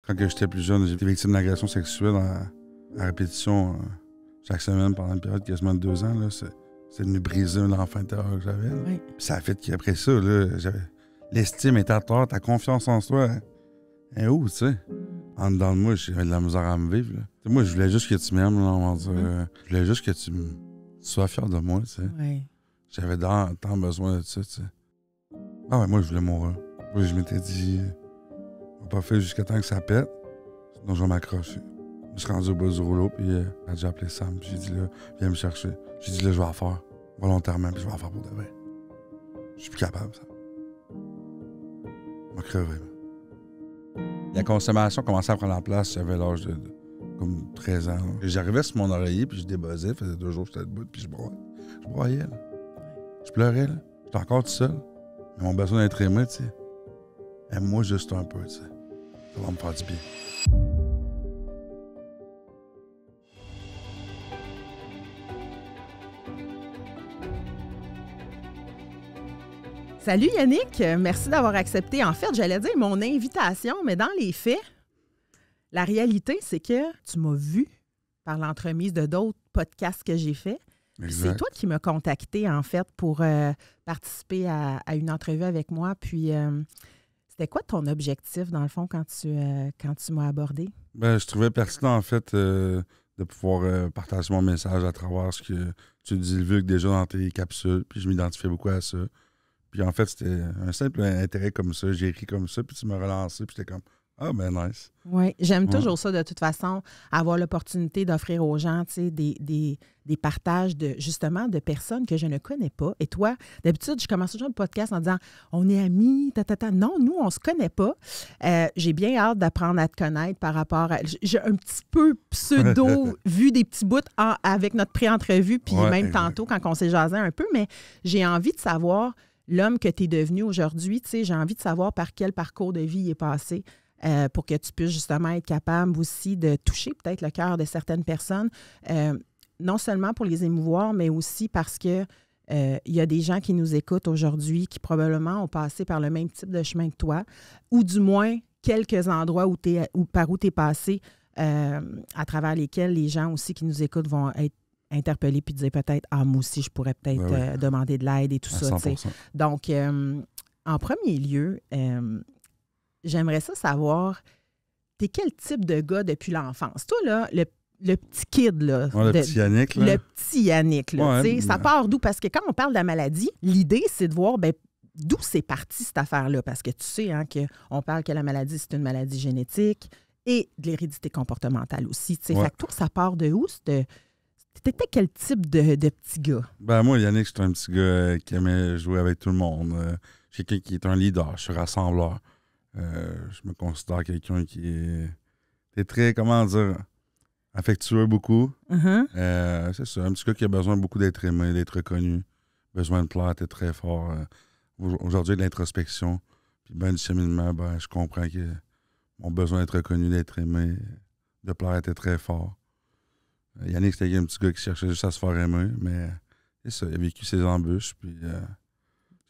Quand j'étais plus jeune, j'ai été victime d'agression sexuelle à répétition chaque semaine pendant une période de quasiment 2 ans. Là. C'est venu briser un enfant intérieur que j'avais. Oui. Puis ça a fait qu'après ça, là, l'estime est à terre, ta confiance en soi est où, tu sais? En dedans de moi, j'avais de la misère à me vivre. Là. Moi, je voulais juste que tu m'aimes, là, on va dire. Je voulais juste que tu sois fier de moi, tu sais. Oui. J'avais tant besoin de ça, tu sais. Ah ouais, moi, je voulais mourir. Moi, je m'étais dit, on va pas faire jusqu'à temps que ça pète, sinon je vais m'accrocher. Je suis rendu au bout du rouleau, puis j'ai appelé Sam, puis j'ai dit, là, viens me chercher. J'ai dit, là, je vais la faire, volontairement, puis je vais la faire pour de vrai. Je suis plus capable, ça. Je vais crever. La consommation commençait à prendre la place, j'avais l'âge de comme 13 ans. Là. J'arrivais sur mon oreiller, puis je débuzzais, faisait 2 jours que j'étais debout, puis je broyais, là. Je pleurais, là. J'étais encore tout seul. Mais mon besoin d'être aimé, tu sais. Aime-moi juste un peu, tu sais. Ça va me faire du bien. Salut Yannick, merci d'avoir accepté. En fait, j'allais dire mon invitation, mais dans les faits, la réalité, c'est que tu m'as vu par l'entremise de d'autres podcasts que j'ai faits. C'est toi qui m'as contacté, en fait, pour participer à une entrevue avec moi. Puis, c'était quoi ton objectif, dans le fond, quand tu m'as abordé? Ben, je trouvais pertinent, en fait, de pouvoir partager mon message à travers ce que tu divulgues déjà dans tes capsules. Puis, je m'identifiais beaucoup à ça. Puis, en fait, c'était un simple intérêt comme ça. J'ai écrit comme ça, puis tu m'as relancé, puis j'étais comme... Ah, ben nice. Oui, j'aime toujours ça, de toute façon, avoir l'opportunité d'offrir aux gens, tu sais, des partages justement de personnes que je ne connais pas. Et toi, d'habitude, je commence toujours le podcast en disant « On est amis, Non, nous, on ne se connaît pas. J'ai bien hâte d'apprendre à te connaître par rapport à... J'ai un petit peu pseudo vu des petits bouts avec notre pré-entrevue, puis même tantôt quand on s'est jasé un peu, mais j'ai envie de savoir l'homme que tu es devenu aujourd'hui. Tu sais, j'ai envie de savoir par quel parcours de vie il est passé. Pour que tu puisses justement être capable aussi de toucher peut-être le cœur de certaines personnes, non seulement pour les émouvoir, mais aussi parce que il y a des gens qui nous écoutent aujourd'hui qui probablement ont passé par le même type de chemin que toi, ou du moins quelques endroits par où tu es passé, à travers lesquels les gens aussi qui nous écoutent vont être interpellés puis dire peut-être « Ah, moi aussi, je pourrais peut-être demander de l'aide et tout ça. » Donc, en premier lieu, j'aimerais ça savoir, t'es quel type de gars depuis l'enfance? Toi, là, le petit kid, là. Ouais, le petit Yannick, là. Le petit Yannick, là. Ouais, ça part d'où? Parce que quand on parle de la maladie, l'idée, c'est de voir d'où c'est parti cette affaire-là. Parce que tu sais hein, qu'on parle que la maladie, c'est une maladie génétique et de l'hérédité comportementale aussi. Fait que toi, ça part de où? T'étais quel type de petit gars? Ben moi, Yannick, j'étais un petit gars qui aimait jouer avec tout le monde. Je suis quelqu'un qui est un leader, je suis rassembleur. Je me considère quelqu'un qui est très, comment dire, affectueux beaucoup. C'est ça, un petit gars qui a besoin beaucoup d'être aimé, d'être reconnu. Besoin de plaire, t'es très fort. Aujourd'hui, de l'introspection, puis ben du cheminement, je comprends que mon besoin d'être reconnu, d'être aimé, de plaire était très fort. Yannick, c'était un petit gars qui cherchait juste à se faire aimer, mais c'est ça, il a vécu ses embûches, puis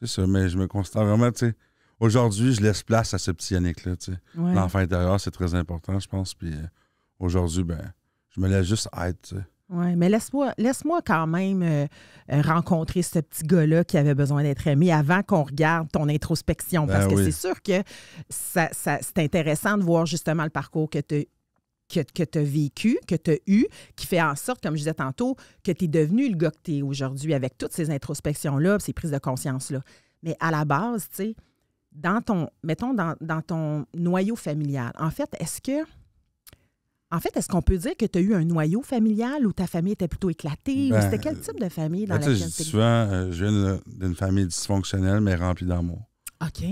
c'est ça, mais je me considère vraiment, tu sais, aujourd'hui, je laisse place à ce petit Yannick-là, tu sais. L'enfant intérieur, c'est très important, je pense, puis aujourd'hui, je me laisse juste être, tu sais. Oui, mais laisse-moi quand même rencontrer ce petit gars-là qui avait besoin d'être aimé avant qu'on regarde ton introspection, parce que c'est sûr que c'est intéressant de voir justement le parcours que tu as vécu, que tu as eu, qui fait en sorte, comme je disais tantôt, que tu es devenu le gars que tu es aujourd'hui avec toutes ces introspections-là, ces prises de conscience-là. Mais à la base, tu sais, dans ton noyau familial, en fait, est-ce qu'on peut dire que tu as eu un noyau familial ou ta famille était plutôt éclatée? Ou c'était quel type de famille dans laquelle tu es? Souvent, je viens d'une famille dysfonctionnelle, mais remplie d'amour. OK.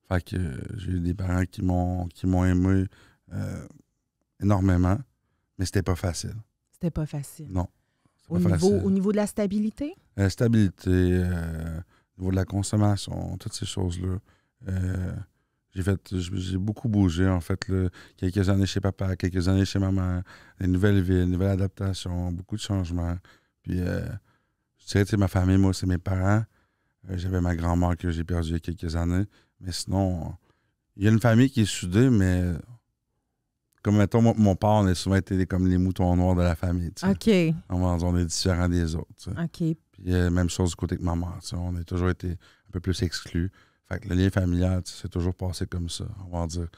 Fait que j'ai eu des parents qui m'ont aimé énormément, mais c'était pas facile. C'était pas facile. Non. Au niveau de la stabilité? Stabilité, au niveau de la consommation, toutes ces choses-là. J'ai beaucoup bougé, en fait. Là, quelques années chez papa, quelques années chez maman, des nouvelles villes, nouvelles adaptations, beaucoup de changements. Puis, je dirais, tu sais, ma famille, moi, c'est mes parents. J'avais ma grand-mère que j'ai perdue il y a quelques années. Mais sinon, il y a une famille qui est soudée, mais comme mettons, moi, mon père, on a souvent été comme les moutons noirs de la famille. OK. On est différents des autres. T'sais. OK. Puis même chose du côté de ma mère. On a toujours été un peu plus exclus. Fait que le lien familial, c'est toujours passé comme ça. On va dire.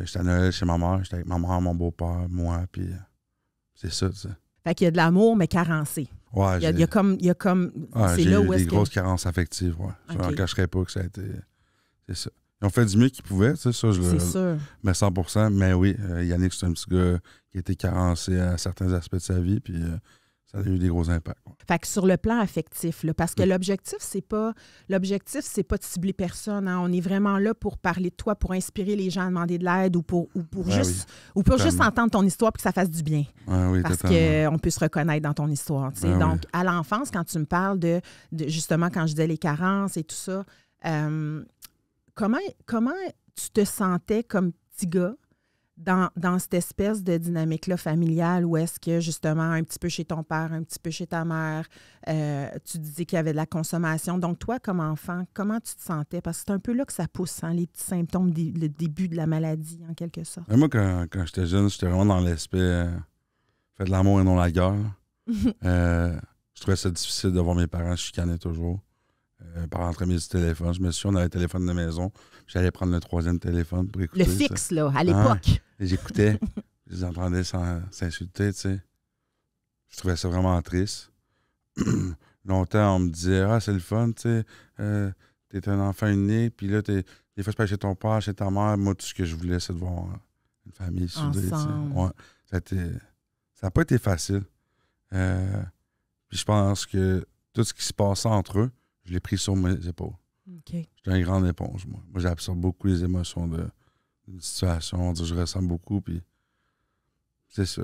J'étais à Noël chez ma mère, j'étais avec ma mère, mon beau-père, moi, puis c'est ça, tu sais. Fait qu'il y a de l'amour, mais carencé. Ouais, il y a comme c'est j'ai là eu où est-ce des grosses carences affectives, ouais. Je OK. ne cacherai pas que ça a été... C'est ça. Ils ont fait du mieux qu'ils pouvaient, tu sais, ça, je C'est le sûr. mets 100%. Mais oui, Yannick, c'est un petit gars qui a été carencé à certains aspects de sa vie, puis ça a eu des gros impacts. Ouais. Fait que sur le plan affectif, là, parce que l'objectif, c'est pas de cibler personne. Hein. On est vraiment là pour parler de toi, pour inspirer les gens à demander de l'aide ou pour juste entendre ton histoire et que ça fasse du bien. Oui, parce totalement. qu'on peut se reconnaître dans ton histoire. Donc, à l'enfance, quand tu me parles de justement, quand je disais les carences et tout ça, comment tu te sentais comme petit gars dans cette espèce de dynamique-là familiale où est-ce que, justement, un petit peu chez ton père, un petit peu chez ta mère, tu disais qu'il y avait de la consommation. Donc, toi, comme enfant, comment tu te sentais? Parce que c'est un peu là que ça pousse, hein, les petits symptômes, le début de la maladie, en quelque sorte. Moi, quand j'étais jeune, j'étais vraiment dans l'aspect fait de l'amour et non la guerre. Je trouvais ça difficile de voir mes parents chicaner toujours. Par l'entremise du téléphone. Je me suis dit, on avait le téléphone de maison. J'allais prendre le 3e téléphone pour écouter. Le fixe, là, à l'époque. Et j'écoutais. Je les entendais s'insulter, tu sais. Je trouvais ça vraiment triste. Longtemps, on me disait, ah, c'est le fun, tu sais. T'es un enfant unique, puis là, des fois, je peux aller chez ton père, chez ta mère. Moi, tout ce que je voulais, c'est de voir une famille soudée, tu sais. Ouais. Ça n'a pas été facile. Puis je pense que tout ce qui se passait entre eux, je l'ai pris sur mes épaules. Okay. J'étais une grande éponge, moi. Moi, j'absorbe beaucoup les émotions d'une situation. Je ressens beaucoup, puis c'est ça.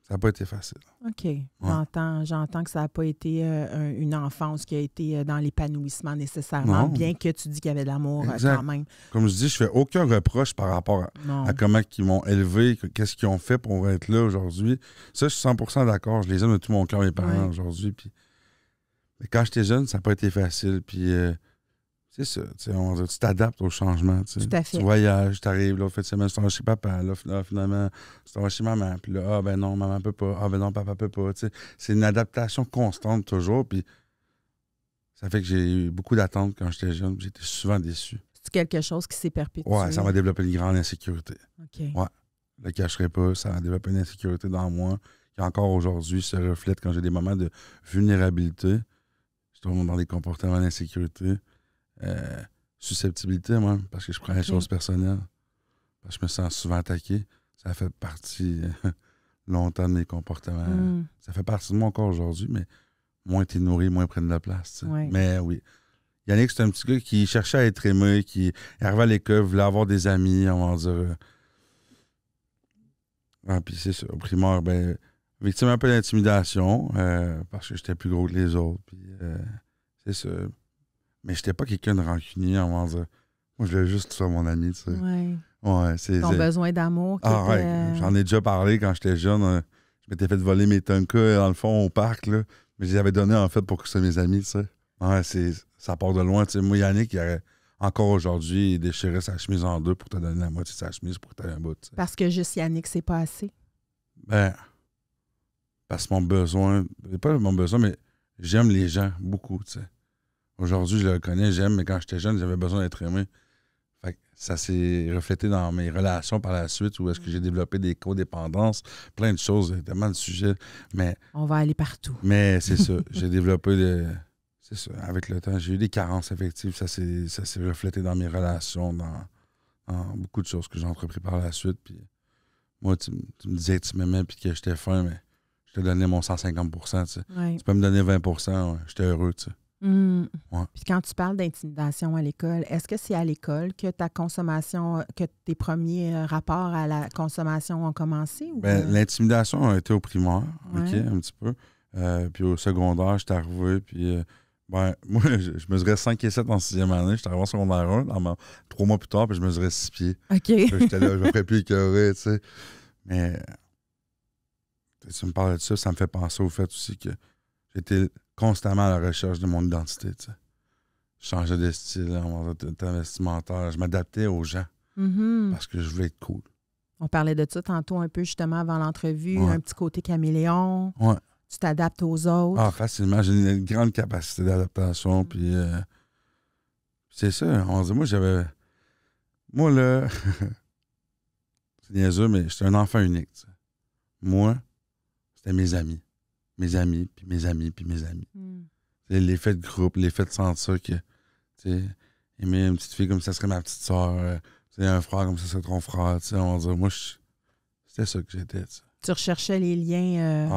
Ça n'a pas été facile. OK. Ouais. J'entends que ça n'a pas été une enfance qui a été dans l'épanouissement nécessairement, Non. Bien que tu dis qu'il y avait de l'amour quand même. Comme je dis, je fais aucun reproche par rapport à comment ils m'ont élevé, qu'est-ce qu'ils ont fait pour être là aujourd'hui. Ça, je suis 100% d'accord. Je les aime de tout mon cœur, mes parents, aujourd'hui. Puis... Mais quand j'étais jeune, ça n'a pas été facile. Puis c'est ça. Tu t'adaptes au changement. Tout à fait. Tu voyages, tu arrives, là, fin de semaine, tu vas chez papa. Là, finalement, tu vas chez maman. Puis là, ben non, maman peut pas. Ah ben non, papa peut pas. T'sais. C'est une adaptation constante toujours. Puis ça fait que j'ai eu beaucoup d'attentes quand j'étais jeune. J'étais souvent déçu. C'est quelque chose qui s'est perpétué. Ouais, ça m'a développé une grande insécurité. OK. Ouais. Je le cacherai pas. Ça a développé une insécurité dans moi qui encore aujourd'hui se reflète quand j'ai des moments de vulnérabilité. Je tombe dans des comportements d'insécurité. Susceptibilité, moi, parce que je prends les choses personnelles. Parce que je me sens souvent attaqué. Ça fait partie longtemps de mes comportements. Ça fait partie de moi encore aujourd'hui, mais moins t'es nourri, moins prennent de la place. Ouais. Mais oui. Yannick, c'est un petit gars qui cherchait à être aimé, qui arrivait à l'école, voulait avoir des amis, on va dire. Puis c'est ça. Au primaire, ben, victime un peu d'intimidation, parce que j'étais plus gros que les autres. Puis c'est ça. Mais j'étais pas quelqu'un de rancunier, on va dire. Moi, je voulais juste faire mon ami, tu sais. Ouais, ton besoin d'amour. J'en ai déjà parlé quand j'étais jeune. Je m'étais fait voler mes Tonka, dans le fond, au parc, là. Mais je les avais donnés, en fait, pour que ce soit mes amis, tu sais. Ouais, ça part de loin, tu sais. Moi, Yannick, il aurait, encore aujourd'hui, il déchirait sa chemise en deux pour te donner la moitié de sa chemise pour que tu aies un bout, tu sais. Parce que juste Yannick, c'est pas assez? Ben, parce que mon besoin, pas mon besoin, mais j'aime les gens beaucoup, tu sais. Aujourd'hui, je le connais, j'aime, mais quand j'étais jeune, j'avais besoin d'être aimé. Fait que ça s'est reflété dans mes relations par la suite, où est-ce que j'ai développé des codépendances, plein de choses, tellement de sujets. Mais, on va aller partout. Mais c'est ça. J'ai développé c'est ça. Avec le temps, j'ai eu des carences affectives. Ça s'est reflété dans mes relations, dans beaucoup de choses que j'ai entrepris par la suite. Puis moi, tu me disais que tu m'aimais et que j'étais fin, mais je te donnais mon 150%. Tu sais. Ouais. Tu peux me donner 20%, ouais, j'étais heureux, tu sais. Ouais. Puis quand tu parles d'intimidation à l'école, est-ce que c'est à l'école que ta consommation, que tes premiers rapports à la consommation ont commencé? Ou l'intimidation a été au primaire, OK, un petit peu. Puis au secondaire, j'étais arrivé, puis moi, je mesurais 5 et 7 en 6e année. J'étais arrivé en secondaire 1, 3 mois plus tard, puis je mesurais 6 pieds. OK. J'étais là, je me ferais plus écœurer, tu sais. Mais tu me parles de ça, ça me fait penser au fait aussi que j'étais constamment à la recherche de mon identité, tu sais. Je changeais de style, vestimentaire. Je m'adaptais aux gens parce que je voulais être cool. On parlait de ça tantôt un peu, justement, avant l'entrevue. Ouais. Un petit côté caméléon. Ouais. Tu t'adaptes aux autres. Ah, facilement. J'ai une grande capacité d'adaptation. Puis c'est ça. On dit, moi, là, c'est niaiseux, mais j'étais un enfant unique. T'sais. Moi, c'était mes amis. Mes amis, puis mes amis, puis mes amis. L'effet de groupe, l'effet de sentir que, tu sais, aimer une petite fille comme ça serait ma petite soeur, un frère comme ça serait ton frère, tu sais, on va dire, moi, c'était ça que j'étais, tu sais. Tu recherchais les liens,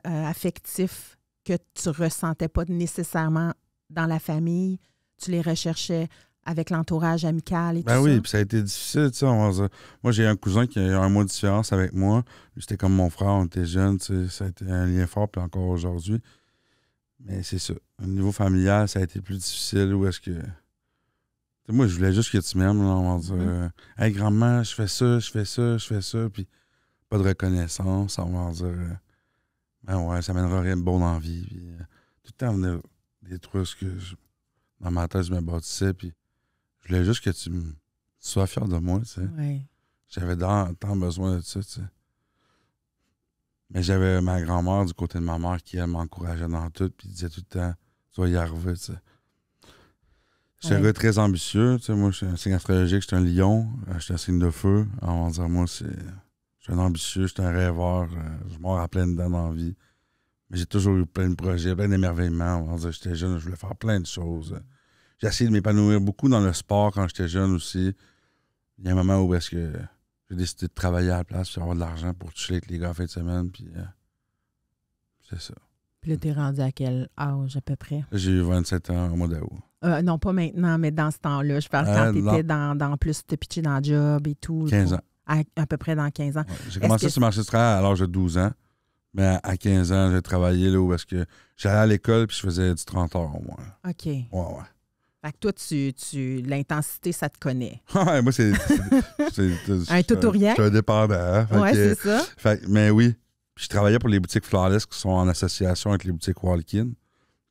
affectifs que tu ressentais pas nécessairement dans la famille. Tu les recherchais avec l'entourage amical et tout ça. Ben oui, puis ça a été difficile, tu sais, on va dire. Moi, j'ai un cousin qui a 1 mois de différence avec moi. Lui, c'était comme mon frère, on était jeunes, tu sais, ça a été un lien fort, puis encore aujourd'hui. Mais c'est ça. Au niveau familial, ça a été plus difficile. Où est-ce que... T'sais, moi, je voulais juste que tu m'aimes, là, on va dire. Hey, grand-mère, je fais ça, puis pas de reconnaissance, on va dire. Ben ouais, ça mènera rien de bon dans la vie. Puis, tout le temps, venir des trucs que dans ma tête, je me bâtissais, puis je voulais juste que tu sois fier de moi, tu sais. Oui. J'avais tant besoin de ça, tu sais. Mais j'avais ma grand-mère du côté de ma mère qui, elle, m'encourageait dans tout, puis disait tout le temps, tu vas y arriver, tu sais. J'étais un gars très ambitieux, tu sais. Moi, je suis un signe astrologique, j'étais un lion, j'étais un signe de feu. Alors, on va dire, moi, je suis un ambitieux, j'étais un rêveur, je m'en à plein dedans dans la vie. Mais j'ai toujours eu plein de projets, plein d'émerveillements. On va dire, j'étais jeune, je voulais faire plein de choses. J'ai essayé de m'épanouir beaucoup dans le sport quand j'étais jeune aussi. Il y a un moment où est-ce que j'ai décidé de travailler à la place puis avoir de l'argent pour toucher avec les gars en fin de semaine. Puis c'est ça. Puis là, t'es rendu à quel âge à peu près? J'ai eu 27 ans au mois d'août. Non, pas maintenant, mais dans ce temps-là. Je parle quand t'étais dans plus, t'es pitché dans le job et tout. 15 ans. À peu près dans 15 ans. Ouais, j'ai commencé sur le marché du travail à l'âge de 12 ans. Mais à 15 ans, j'ai travaillé là où est-ce que j'allais à l'école puis je faisais du 30 heures au moins. OK. Ouais. Fait que toi, l'intensité, ça te connaît. Ouais, moi, c'est un tout ou rien. Je suis indépendant. Oui, c'est ça. Mais oui. Puis je travaillais pour les boutiques Flawless qui sont en association avec les boutiques Walkin.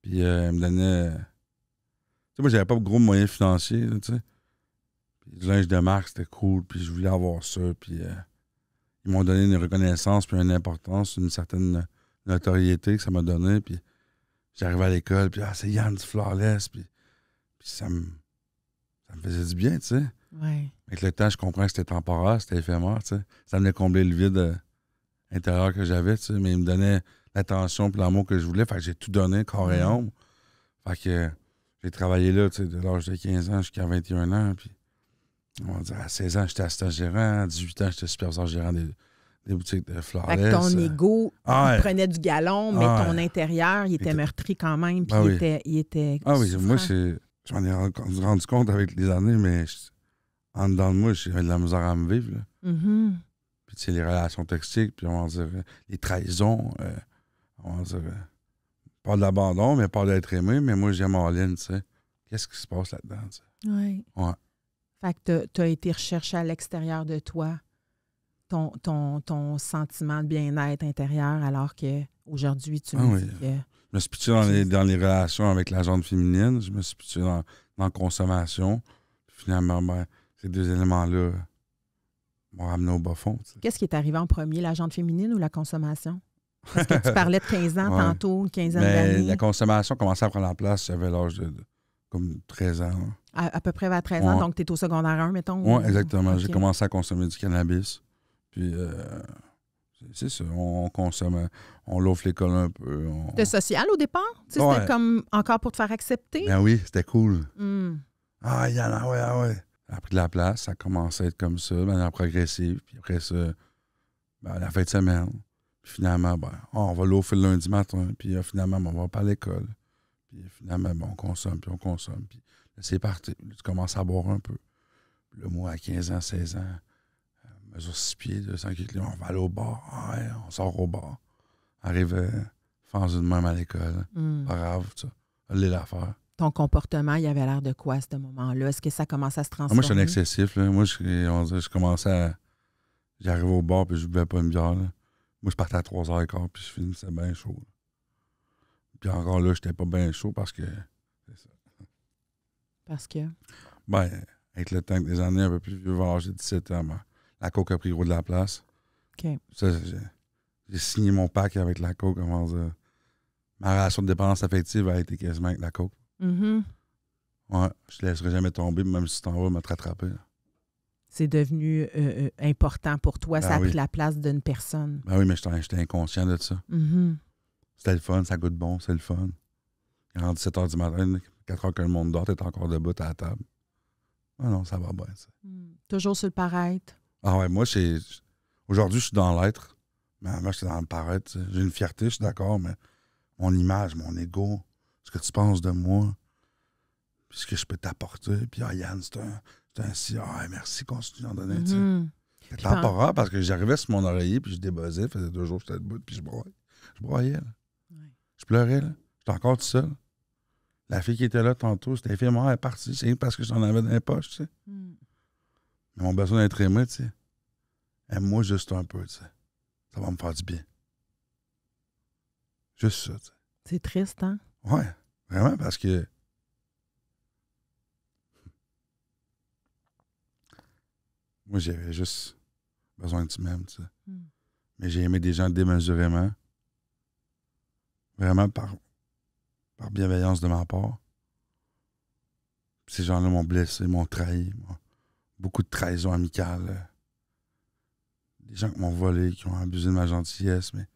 Puis ils me donnaient... Tu sais, moi, j'avais pas de gros moyens financiers, tu sais. Puis du linge de marque, c'était cool. Puis je voulais avoir ça. Puis ils m'ont donné une reconnaissance, puis une importance, une certaine notoriété que ça m'a donné. Puis j'arrivais à l'école, puis c'est Yann du Flawless. Puis ça me faisait du bien, tu sais. Ouais. Avec le temps, je comprends que c'était temporaire, c'était éphémère, tu sais. Ça venait combler le vide intérieur que j'avais, tu sais. Mais il me donnait l'attention et l'amour que je voulais. Fait que j'ai tout donné, corps et âme. Fait que j'ai travaillé là, tu sais, de l'âge de 15 ans jusqu'à 21 ans. Puis, on va dire, à 16 ans, j'étais assistant gérant. À 18 ans, j'étais superviseur gérant des boutiques de Flawless. Fait que ton ego, il prenait du galon, mais ton intérieur, il était meurtri quand même. Puis il était oui, moi, je m'en ai rendu compte avec les années, mais en dedans de moi, j'avais de la misère à me vivre. Mm-hmm. Puis, tu sais, les relations toxiques, puis on va dire, les trahisons, on va dire, pas de l'abandon, mais pas d'être aimé, mais moi, j'aime Arlene, tu sais. Qu'est-ce qui se passe là-dedans, tu sais? Oui. Ouais. Fait que tu as été recherché à l'extérieur de toi ton sentiment de bien-être intérieur, alors qu'aujourd'hui, tu me dis que... Je me suis pitché dans les relations avec la gente féminine. Je me suis pitché dans la consommation. Puis finalement, ces deux éléments-là m'ont ramené au bas fond. Tu sais. Qu'est-ce qui est arrivé en premier, la gente féminine ou la consommation? Parce que tu parlais de 15 ans tantôt, une quinzaine d'années. La consommation commençait à prendre la place. J'avais l'âge de comme 13 ans. À peu près vers 13 ans, donc tu es au secondaire 1, mettons? Oui, exactement. Okay. J'ai commencé à consommer du cannabis. Puis, c'est ça, on consomme, on l'offre l'école un peu. C'était social au départ? C'était comme encore pour te faire accepter? Ben oui, c'était cool. Mm. Ah, il y en a, ouais. Ça a pris de la place, ça a commencé à être comme ça, de manière progressive. Puis après ça, la fin de semaine. Puis finalement, on va l'offrir le lundi matin. Puis finalement, on va pas à l'école. Puis finalement, on consomme. Puis là, c'est parti. Là, tu commences à boire un peu. Puis là, moi, à 15 ans, 16 ans, mesure 6 pieds, 200 kilos, on va aller au bar. Ouais, on sort au bar. Arrive fendu de même à l'école. Pas grave, ça. Allez l'affaire. Ton comportement, il avait l'air de quoi à ce moment-là? Est-ce que ça commence à se transformer? Moi, je suis un excessif. Là. Moi, je commençais à... J'arrivais au bar puis je buvais pas une bière. Là. Moi, je partais à 3h15 puis je finissais bien chaud. Là. Puis encore là, j'étais pas bien chaud parce que... C'est ça. Parce que? Avec le temps, des années un peu plus vieux, vers l'âge de 17 ans, La coke a pris gros de la place. OK. Ça, j'ai signé mon pack avec la coke. Comment dire. Ma relation de dépendance affective a été quasiment avec la coke. Mhm. Ouais, je te laisserai jamais tomber, même si tu t'en vas me te rattraper. Là. C'est devenu important pour toi. Ben Ça a oui. pris la place d'une personne. Ben oui, mais j'étais inconscient de ça. Mhm. C'était le fun, ça goûte bon, c'est le fun. Il est rendu 7 h du matin, 4 h que le monde dort, t'es encore debout à la table. Ah non, ça va bien, ça. Toujours sur le paraître. Ah ouais, moi, aujourd'hui, je suis dans l'être. Mais avant, j'étais dans le paraître. J'ai une fierté, je suis d'accord, mais mon image, mon ego, ce que tu penses de moi, puis ce que je peux t'apporter. Puis, Yann, c'est un si. Merci, continue d'en donner. tu sais. Mhm. C'est temporaire parce que j'arrivais sur mon oreiller, puis je débuzzais. Ça faisait 2 jours que j'étais debout, puis je broyais. Je broyais, là. Ouais. Je pleurais, là. J'étais encore tout seul. La fille qui était là tantôt, c'était éphémère, elle est partie. C'est parce que j'en avais dans les poches, tu sais. Mm. Mais mon besoin d'être aimé, tu sais. Aime-moi juste un peu, tu sais. Ça va me faire du bien. Juste ça, tu sais. C'est triste, hein? Ouais, vraiment, parce que moi, j'avais juste besoin que tu m'aimes, tu sais. Mm. Mais j'ai aimé des gens démesurément. Vraiment par bienveillance de ma part. Puis ces gens-là m'ont blessé, m'ont trahi. Beaucoup de trahison amicale. Des gens qui m'ont volé, qui ont abusé de ma gentillesse, mais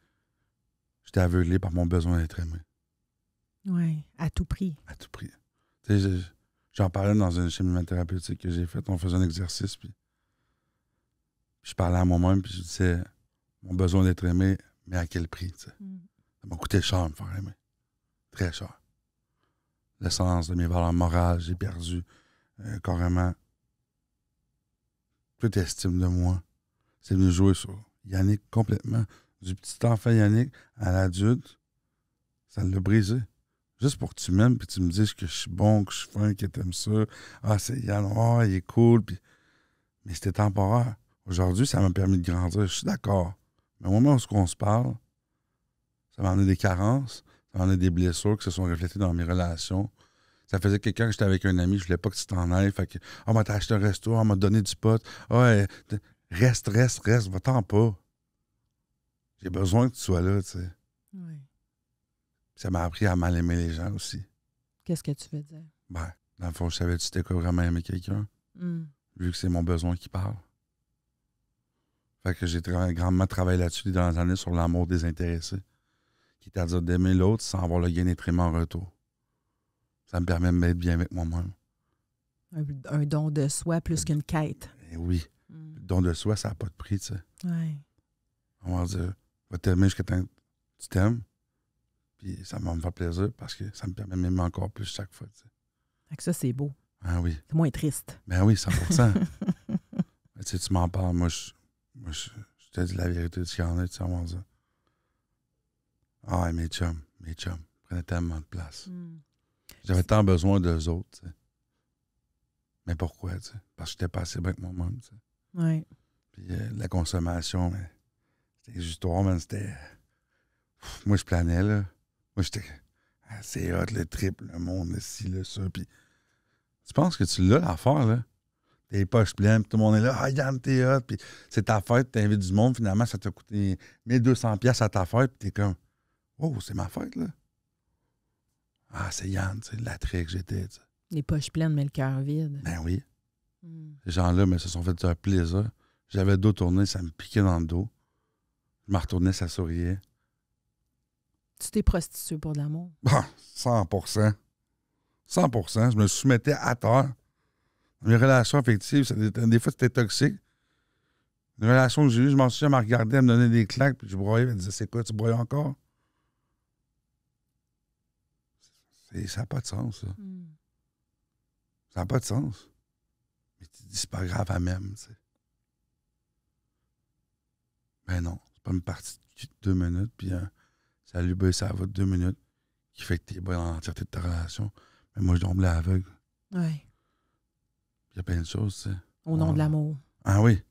j'étais aveuglé par mon besoin d'être aimé. Oui, à tout prix. À tout prix. Tu sais, j'en parlais dans une cheminement thérapeutique que j'ai fait. On faisait un exercice, puis je parlais à moi-même, puis je disais mon besoin d'être aimé, mais à quel prix, tu sais. Ça m'a coûté cher de me faire aimer. Très cher. L'essence de mes valeurs morales, j'ai perdu carrément toute estime de moi. C'est venu jouer sur Yannick complètement. Du petit enfant Yannick à l'adulte, ça l'a brisé. Juste pour que tu m'aimes, puis tu me dises que je suis bon, que je suis fin, que t'aimes ça. Ah, c'est Yann, il est cool. Puis... Mais c'était temporaire. Aujourd'hui, ça m'a permis de grandir. Je suis d'accord. Mais au moment où on se parle, ça m'a amené des carences, ça m'a amené des blessures qui se sont reflétées dans mes relations. Ça faisait que quand j'étais avec un ami, je voulais pas que tu t'en ailles. Fait que, m'a acheté un resto, on m'a donné du pot. Reste, va-t'en pas. J'ai besoin que tu sois là, tu sais. Oui. Ça m'a appris à mal aimer les gens aussi. Qu'est-ce que tu veux dire? Ben, dans le fond, je savais-tu c'était quoi vraiment aimer quelqu'un? Vu que c'est mon besoin qui parle. Fait que j'ai grandement travaillé là-dessus dans les années sur l'amour désintéressé. Qui est à dire d'aimer l'autre sans avoir le gain d'être aimé en retour. Ça me permet de m'être bien avec moi-même. Un don de soi plus qu'une quête. Et oui. Le don de soi, ça n'a pas de prix, tu sais. Oui. On va dire, va t'aimer jusqu'à temps que tu t'aimes. Puis ça va me faire plaisir parce que ça me permet de m'aimer encore plus chaque fois, tu sais. Fait que ça, c'est beau. Ah oui. C'est moins triste. Ben oui, 100%. Tu sais, tu m'en parles. Moi, je te dis la vérité de ce qu'il y en a, tu sais, on va dire. Ah, mes chums prenaient tellement de place. J'avais tant besoin d'eux autres, tu sais. Mais pourquoi, tu sais? Parce que j'étais pas assez bien avec moi-même, tu sais. Oui. Puis la consommation, mais c'était juste toi, man, c'était... Moi, je planais, là. Moi, j'étais... c'est hot, le trip, le monde, le ci, le ça, puis... Tu penses que tu l'as, l'affaire, là? T'es poches pleines, puis tout le monde est là. Ah, Yann, t'es hot, puis c'est ta fête, t'invites du monde, finalement, ça t'a coûté 1200$ à ta fête, puis t'es comme... Oh, c'est ma fête, là. Ah, c'est Yann, tu sais, l'attrait que j'étais, tu sais. Les poches pleines, mais le cœur vide. Ben oui. Ces gens-là, mais se sont fait un plaisir. J'avais le dos tourné, ça me piquait dans le dos. Je me retournais, ça souriait. Tu t'es prostitué pour de l'amour? Bon, 100%. 100%. Je me soumettais à terre. Mes relations affectives, des fois, c'était toxique. Une relation que j'ai eue, je m'en souviens, elle me regardait, elle me donnait des claques, puis je broyais, elle me disait, c'est quoi, tu broyes encore? Ça n'a pas de sens, ça. Ça n'a pas de sens. Mais tu te dis, c'est pas grave, elle m'aime, tu sais. Ben non, c'est pas une partie de 2 minutes, puis salut, ben ça va de 2 minutes, qui fait que t'es bon dans l'entièreté de ta relation. Mais moi, je tombe là aveugle. Oui. Il y a plein de choses, tu sais. Au nom de l'amour. Ah oui.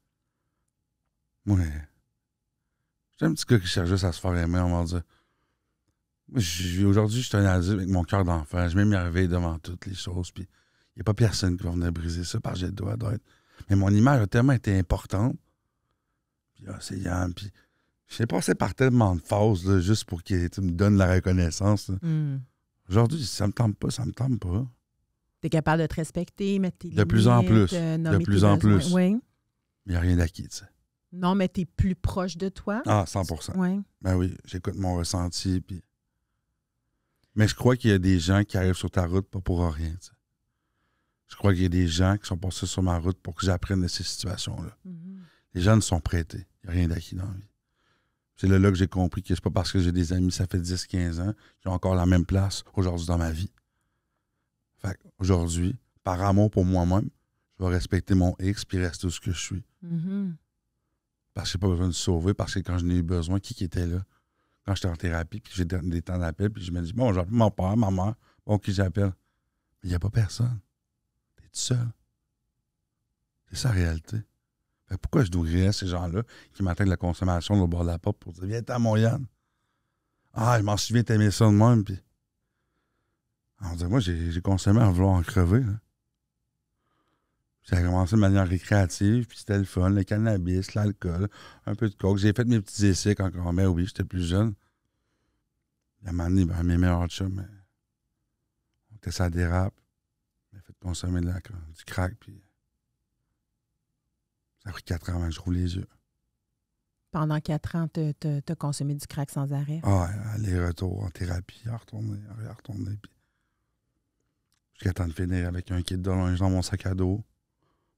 Moi, j'étais un petit gars qui cherche juste à se faire aimer, on va dire. Aujourd'hui, je suis un adulte avec mon cœur d'enfant. Je m'y réveille devant toutes les choses, puis il n'y a pas personne qui va venir briser ça parce que j'ai le droit d'être. Mais mon image a tellement été importante Puis c'est Yann. Puis j'ai passé par tellement de phases là, juste pour qu'il me donne la reconnaissance. Aujourd'hui, si ça me tente pas, ça me tente pas. Tu es capable de te respecter, mettre tes limites. De plus en plus. Nommer De plus en plus. Oui. Il n'y a rien d'acquis, tu sais. Non, mais tu es plus proche de toi. Ah, 100%. Oui. Ben oui, j'écoute mon ressenti. Puis... Mais je crois qu'il y a des gens qui arrivent sur ta route pas pour rien. Tu sais. Je crois qu'il y a des gens qui sont passés sur ma route pour que j'apprenne de ces situations-là. Les gens ne sont prêtés. Il n'y a rien d'acquis dans la vie. C'est là que j'ai compris que c'est pas parce que j'ai des amis, ça fait 10-15 ans, qui ont encore la même place aujourd'hui dans ma vie. Fait aujourd'hui, par amour pour moi-même, je vais respecter mon X puis rester où ce que je suis. Parce que j'ai pas besoin de sauver, parce que quand je n'ai eu besoin, qui était là? Quand j'étais en thérapie, puis j'ai des temps d'appel, puis je me dis, bon, j'appelle mon père, ma mère, bon, qui j'appelle? Mais il n'y a pas personne. T'es tout seul. C'est ça la réalité. Fait que pourquoi je dois à ces gens-là qui m'atteignent de la consommation au bord de la porte pour dire, viens-t'en, mon Yann. Ah, je m'en souviens, t'aimais ça de même, puis... On dirait, moi, j'ai consommé en vouloir en crever, là. Ça a commencé de manière récréative, puis c'était le fun, le cannabis, l'alcool, un peu de coke. J'ai fait mes petits essais quand oui, j'étais plus jeune. Il y a un moment donné, mes meilleurs chums, on était ça dérape. Il a fait consommer du crack, puis ça a pris 4 ans avant que je roule les yeux. Pendant 4 ans, tu as consommé du crack sans arrêt? Ah, aller-retour en thérapie, à retourner, puis jusqu'à temps de finir avec un kit de linge dans mon sac à dos.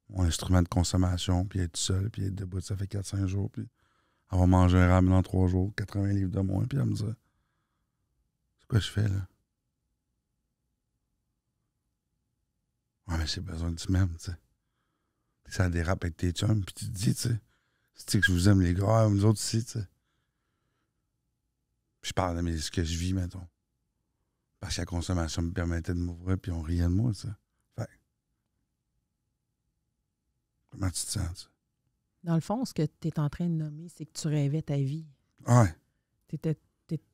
Mon instrument de consommation, puis être seul, puis être debout, ça fait 4-5 jours, puis avoir mangé un ramen en 3 jours, 80 livres de moins, puis elle me dit, c'est quoi je fais, là? Ouais, mais j'ai besoin de même, tu sais. Ça dérape avec tes chums, puis tu te dis, tu sais, c'est que je vous aime, les gars, nous autres ici, tu sais. Puis je parle de ce que je vis, mettons. Parce que la consommation me permettait de m'ouvrir, puis on riait de moi, tu sais. Comment tu te sens, ça? Dans le fond, ce que tu es en train de nommer, c'est que tu rêvais ta vie. Ouais. Tu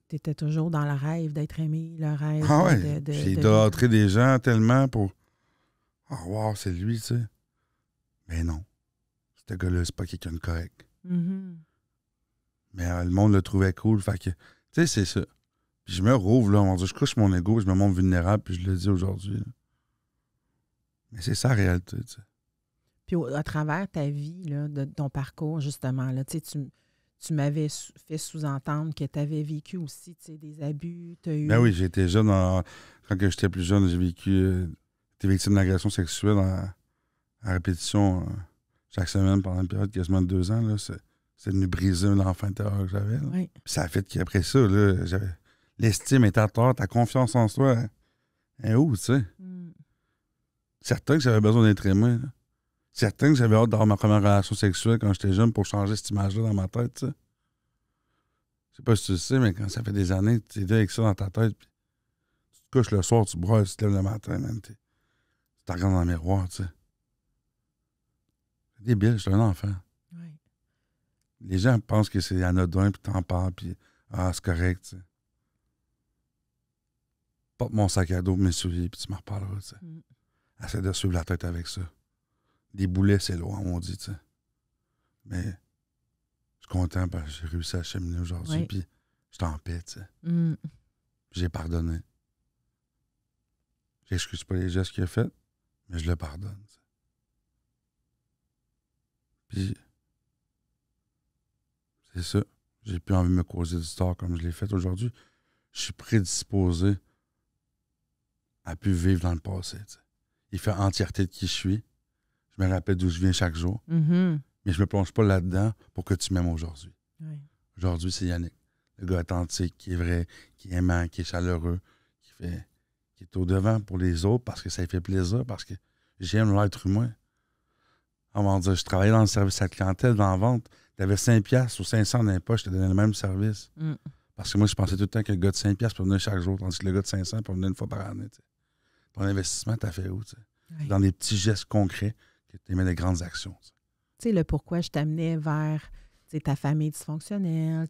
étais toujours dans le rêve d'être aimé, le rêve J'ai idolâtré des gens tellement pour... Ah, oh, wow, c'est lui, tu sais. Mais non. Ce gars-là, c'est pas quelqu'un de correct. Mais le monde le trouvait cool. Fait que, tu sais, c'est ça. Puis je me rouvre, là. On dit, je couche mon ego, je me montre vulnérable, puis je le dis aujourd'hui. Là. Mais c'est ça la réalité, tu sais. Puis à travers ta vie, là, de ton parcours, justement, là, tu m'avais fait sous-entendre que tu avais vécu aussi des abus. Ben oui, j'étais jeune. Quand j'étais plus jeune, j'ai vécu... J'étais victime d'agression sexuelle à répétition chaque semaine pendant une période de quasiment de 2 ans. Là. C'est venu briser l'enfant intérieur que j'avais. Oui. Puis ça a fait qu'après ça, là, l'estime est à tort, ta confiance en soi est où, tu sais? Certain que j'avais besoin d'être aimé, là. Certain que j'avais hâte d'avoir ma première relation sexuelle quand j'étais jeune pour changer cette image-là dans ma tête, tu sais. Je sais pas si tu le sais, mais quand ça fait des années, tu es avec ça dans ta tête, puis tu te couches le soir, tu broyes, tu te lèves le matin, man, tu te regardes dans le miroir, tu sais. C'est débile, je suis un enfant. Oui. Les gens pensent que c'est anodin, puis t'en parles, puis c'est correct, tu sais. Porte mon sac à dos, mes souliers, puis tu m'en reparleras, tu sais. Essaie de suivre la tête avec ça. Des boulets, c'est loin, on dit, tu sais. Mais je suis content parce que j'ai réussi à cheminer aujourd'hui, puis je suis en paix, tu sais. J'ai pardonné. J'excuse pas les gestes qu'il a fait, mais je le pardonne, tu sais. Puis, c'est ça. J'ai plus envie de me causer du tort comme je l'ai fait aujourd'hui. Je suis prédisposé à plus vivre dans le passé, tu sais. Il fait entièreté de qui je suis. Je me rappelle d'où je viens chaque jour. Mais je me plonge pas là-dedans pour que tu m'aimes aujourd'hui. Oui. Aujourd'hui, c'est Yannick. Le gars authentique, qui est vrai, qui est aimant, qui est chaleureux, qui est au-devant pour les autres parce que ça lui fait plaisir, parce que j'aime l'être humain. On va dire, je travaillais dans le service à la clientèle, dans la vente. Tu avais 5$ ou 500 dans les poches, je te donnais le même service. Parce que moi, je pensais tout le temps que le gars de 5$ peut venir chaque jour, tandis que le gars de 500 peut venir une fois par année. T'sais. Ton investissement, tu as fait où? T'sais? Oui. Dans des petits gestes concrets que tu aimais des grandes actions. Tu sais, le pourquoi je t'amenais vers ta famille dysfonctionnelle,